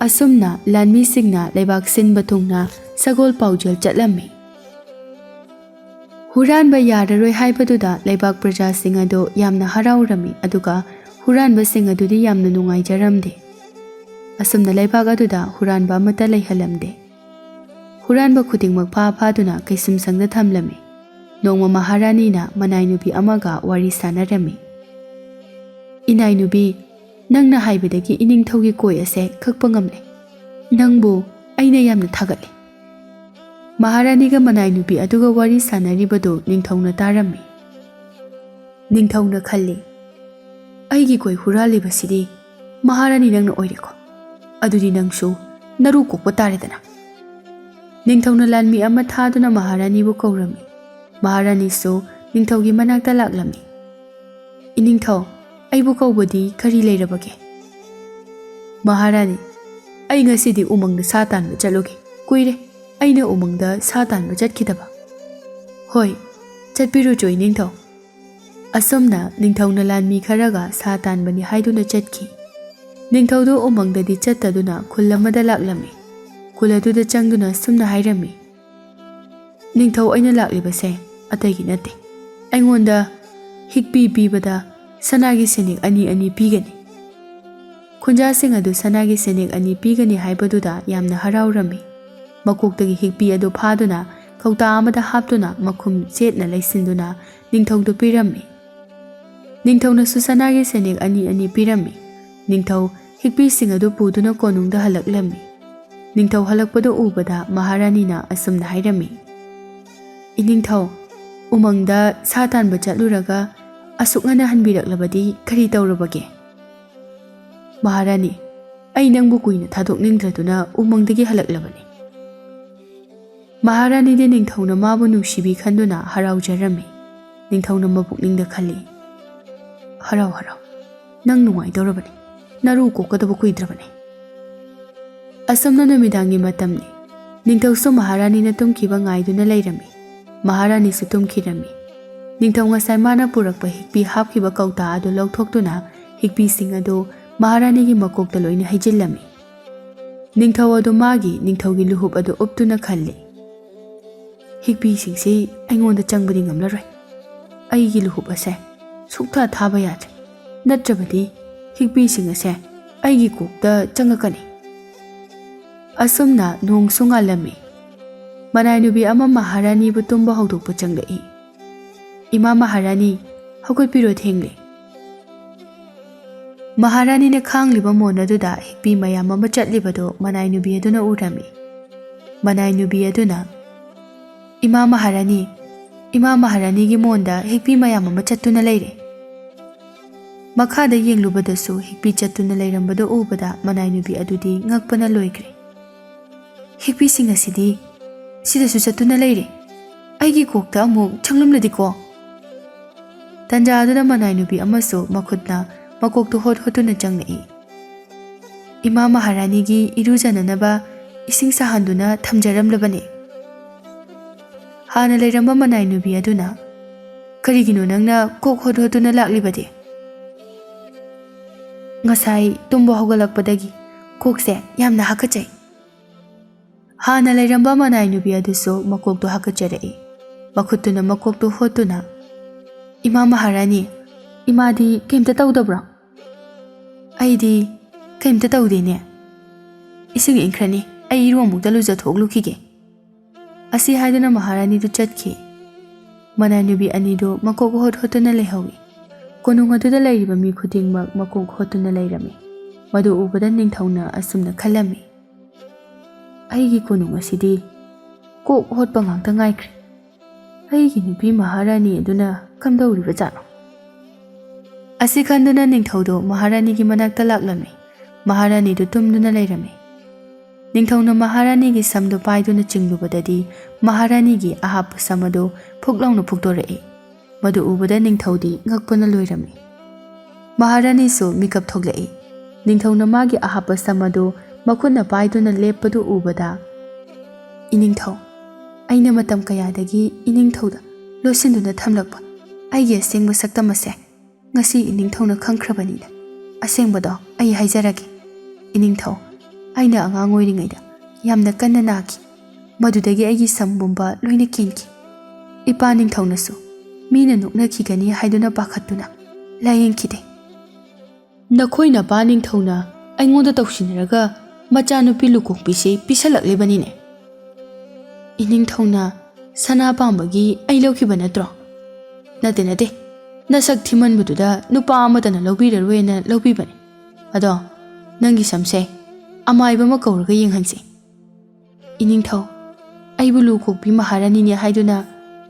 ꯑꯁꯨꯝꯅ ꯂꯥꯟꯃꯤꯁꯤꯡꯅ ꯂꯩꯕꯥꯛ ꯁꯤꯟꯕ ꯊꯨꯡꯅ ꯁꯒꯣꯜ ꯄꯥꯎꯖꯦꯜ ꯆꯠꯂꯝꯃꯤ ꯍꯨꯔꯥꯟꯕ ꯌꯥꯔꯔꯣꯏ ꯍꯥꯏꯕꯗꯨꯗ ꯂꯩꯕꯥꯛ ꯄ꯭ꯔꯖꯥꯁꯤꯡ ꯑꯗꯨ ꯌꯥꯝꯅ ꯍꯔꯥꯎꯔꯝꯃꯤ ꯑꯗꯨꯒ ꯍꯨꯔꯥꯟꯕꯁꯤꯡ ꯑꯗꯨꯗꯤ ꯌꯥꯝꯅ ꯅꯨꯡꯉꯥꯏꯖꯔꯝꯗꯦ ꯑꯁꯨꯝꯅ ꯂꯩꯕꯥꯛ ꯑꯗꯨꯗ ꯍꯨꯔꯥꯟꯕ ꯑꯃꯠꯇ ꯂꯩꯍꯜꯂꯝꯗꯦ Huranba khudingmak phaduna kaisum sangda thamlami. Nongma Maharani-na manai nubi amaga wari sanarami. Inai nubi, nangna haibadagi iningthaugi koi ase khakpa ngamle. Nangbu aina yamna thagatli. Maharani-ga manai nubi aduga wari sanaribado ningthauna tarami. Ningthauna khalli. Aigi koi huralibasidi Maharani nangna oireko. Adudi nangsu naru kokpa taredana. Ningthauna lanmi ama thaduna Maharani-bu kaurami. Maharani so ningthaugi manakta laklami. Iningthau, aibu kaubadi kari leirabage. Maharani, ai ngasidi umangda sa tanba chaloge. Kuire, aina umangda sa tanba chatkidaba. Hoi, chatpiru choi ningthau. Asomna ningthauna lanmi kharaga sa tanbani haiduna chatki. Ningthaudo umangdadi chattaduna khulamada laklami. Khuladuda changduna sumna hairami. Ningthau aina laklibase ataigi nate. Aingonda hikpi pibada sanagi senik ani pigani. Khunjasing adu sanagi senik ani pigani haibaduda yamna haraurami. Makoktagi hikpi adu phaduna kauta amada haptuna makhum chetna laisinduna ningthaudo pirami. Ningthauna su sanagi senik ani pirami. Ningthau hikpi sing adu puduna konungda halaklami. Ningthau halakpada ubada Maharani-na asumna hairami. Iningthau, umangda sa tanba chatluraga asukngana hanbiraklabadi kari taurabage. Maharani, ai nangbu kuina thadokningdraduna umangdagi halaklabani. Maharani-de ningthauna mabu nungsibi khanduna haraujarami. Ningthauna mapukningda khalli. Harau. Nang nungaidorabani. Naru kokadabu kuidrabani. Asamna namidangi matamni. Ningthau so Maharani-na tumkiba ngaiduna leirami. Maharani su tumkirami. Ningthau ngasai mana purakpa hikpi hapkiba kauta adu lauthokduna hikpi sing adu Maharani-gi makokta loina haijillami. Ningthau adu magi ningthaugi luhup adu uptuna khalli. Hikpi singsi aingonda changbadi ngamlaroi. Aigi luhup ase sukta thaba yadre. Natrabadi hikpi sing ase aigi kokta changakani. Asumna nong sungalami. Manai nubi ama Maharani-bu tumba haudokpa changlai. Ima Maharani haugatpiro thengli. Maharani-na khangliba monaduda hikpi mayam ama chatlibado manai nubi aduna urami. Manai nubi aduna, Ima Maharani-gi monda hikpi mayam ama chattuna leire. Makhada yenglubadasu hikpi chattuna leirambado ubada manai nubi adudi ngakpana loigre. Hikpi sing asidi sidasu chattuna leire. Aigi kokta amuk changlumladiko. Tanja aduna manai nubi amaso makhutna makoktu hotuna changlai. Ima Maharani-gi irujananaba ising sahanduna thamjaramlabani. Hana leiramba manai nubi aduna karigino nangna kok hotuna laklibadi. Ngasai tumbo hogalakpadagi kokse yamna hakachai. Hana leiramba manai nubi aduso makoktu hakacharai. Makhutuna makoktu hotuna. Ima Maharani, imadi kaimta tawdabra? Aidi kaimta tawdene. Ising inkrani ai iromukta lujathoklukhige. Asi haidana Maharani-du chatki. Manai nubi anido makok hotuna lehawi. Konung aduda leiriba mi khudingmak makok hotuna leirami. Madu ubada ningthauna asumna khalami. Aigi konung asidi kok hotpa ngakta ngaikre. Aigi nubi Maharani aduna kamdauriba jano. Asi khanduna ningthaudo Maharani-gi manakta laklami. Maharani-du tumduna leirami. Ningthauna Maharani-gi samdo paiduna chinglubadadi Maharani-gi ahap samado phuklauna phukdorai. Madu ubada ningthaudi ngakpana loirami. Maharani so mikap thoglai. Ningthauna magi ahap samado makhutna paiduna leppadu ubada. Iningthau, aina matam kayadagi iningthauda losinduna thamlakpa. Aigi asengba saktamase ngasi iningthauna khangkhrabanina. Asengbado ai haijaragi. Iningthau, aina angang oiringaida yamna kanna naki. Madudagi aigi sambumba loina kinki. Ipa ningthaunasu mina nuknakhigani haiduna pakhatuna layengkhide. Nakhoina pa ningthauna aingonda tawsinaraga machanupi lukokpisi pisalaklibani ne. ꯏꯅꯤꯡꯊꯧꯅ ꯁꯅꯥ ꯄꯥꯝꯕꯒꯤ ꯑꯩ ꯂꯧꯈꯤꯕ ꯅꯠꯇ꯭ꯔꯣ? ꯅꯠꯇꯦ, ꯅꯁꯛ ꯊꯤꯃꯟꯕꯗꯨꯗ ꯅꯨꯄꯥ ꯑꯃꯇꯅ ꯂꯧꯕꯤꯔꯔꯣꯏꯅ ꯂꯧꯕꯤꯕꯅꯤ. ꯑꯗꯣ ꯅꯪꯒꯤ ꯁꯝꯁꯦ ꯑꯃꯥꯏꯕ ꯑꯃ ꯀꯧꯔꯒ ꯌꯦꯡꯍꯟꯁꯤ. ꯏꯅꯤꯡꯊꯧ, ꯑꯩꯕꯨ ꯂꯨꯀꯣꯛꯄꯤ ꯃꯍꯥꯔꯥꯅꯤꯅꯤ ꯍꯥꯏꯗꯨꯅ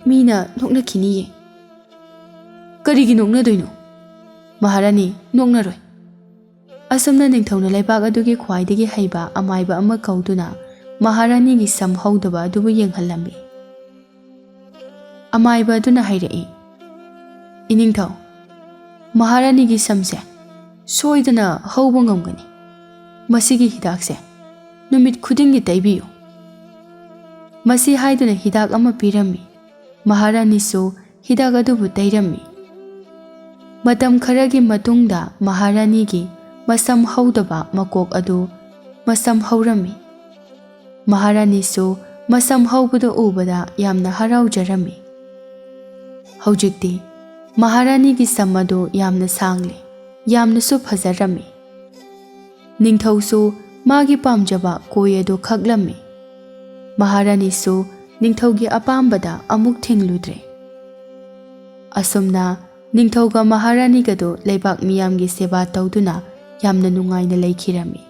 ꯃꯤꯅ ꯅꯣꯛꯅꯈꯤꯅꯤꯌꯦ. ꯀꯔꯤꯒꯤ ꯅꯣꯛꯅꯗꯣꯏꯅꯣ? ꯃꯍꯥꯔꯥꯅꯤ ꯅꯣꯛꯅꯔꯣꯏ. ꯑꯁꯨꯝꯅ ꯅꯤꯡꯊꯧꯅ ꯂꯩꯕꯥꯛ ꯑꯗꯨꯒꯤ ꯈ꯭ꯋꯥꯏꯗꯒꯤ ꯍꯩꯕ ꯑꯃꯥꯏꯕ ꯑꯃ ꯀꯧꯗꯨꯅ ꯃꯍꯥꯔꯥꯅꯤꯒꯤ ꯁꯝ ꯍꯧꯗꯕ ꯑꯗꯨꯕꯨ ꯌꯦꯡꯍꯜꯂꯝꯃꯤ. ꯑꯃꯥꯏꯕ ꯑꯗꯨꯅ ꯍꯥꯏꯔꯛꯏ, ꯏꯅꯤꯡꯊꯧ, ꯃꯍꯥꯔꯥꯅꯤꯒꯤ ꯁꯝꯁꯦ ꯁꯣꯏꯗꯅ ꯍꯧꯕ ꯉꯝꯒꯅꯤ. ꯃꯁꯤꯒꯤ ꯍꯤꯗꯥꯛꯁꯦ ꯅꯨꯃꯤꯠ ꯈꯨꯗꯤꯡꯒꯤ ꯇꯩꯕꯤꯌꯨ. ꯃꯁꯤ ꯍꯥꯏꯗꯨꯅ ꯍꯤꯗꯥꯛ ꯑꯃ ꯄꯤꯔꯝꯃꯤ. ꯃꯍꯥꯔꯥꯅꯤꯁꯨ ꯍꯤꯗꯥꯛ ꯑꯗꯨꯕꯨ ꯇꯩꯔꯝꯃꯤ. ꯃꯇꯝ ꯈꯔꯒꯤ ꯃꯇꯨꯡꯗ ꯃꯍꯥꯔꯥꯅꯤꯒꯤ ꯃꯁꯝ ꯍꯧꯗꯕ ꯃꯀꯣꯛ ꯑꯗꯨ ꯃꯁꯝ ꯍꯧꯔꯝꯃꯤ. ꯃꯍꯥꯔꯥꯅꯤꯁꯨ ꯃꯁꯝ ꯍꯧꯕꯗꯨ ꯎꯕꯗ ꯌꯥꯝꯅ ꯍꯔꯥꯎꯖꯔꯝꯃꯤ. ꯍꯧꯖꯤꯛꯇꯤ ꯃꯍꯥꯔꯥꯅꯤꯒꯤ ꯁꯝ ꯑꯗꯨ ꯌꯥꯝꯅ ꯁꯥꯡꯂꯦ, ꯌꯥꯝꯅꯁꯨ ꯐꯖꯔꯝꯃꯤ. ꯅꯤꯡꯊꯧꯁꯨ ꯃꯥꯒꯤ ꯄꯥꯝꯖꯕ ꯀꯣꯏ ꯑꯗꯨ ꯈꯛꯂꯝꯃꯤ. ꯃꯍꯥꯔꯥꯅꯤꯁꯨ ꯅꯤꯡꯊꯧꯒꯤ ꯑꯄꯥꯝꯕꯗ ꯑꯃꯨꯛ ꯊꯤꯡꯂꯨꯗ꯭ꯔꯦ. ꯑꯁꯨꯝꯅ ꯅꯤꯡꯊꯧꯒ ꯃꯍꯥꯔꯥꯅꯤꯒꯗꯨ ꯂꯩꯕꯥꯛ ꯃꯤꯌꯥꯝꯒꯤ ꯁꯦꯕꯥ ꯇꯧꯗꯨꯅ ꯌꯥꯝꯅ ꯅꯨꯡꯉꯥꯏꯅ ꯂꯩꯈꯤꯔꯝꯃꯤ.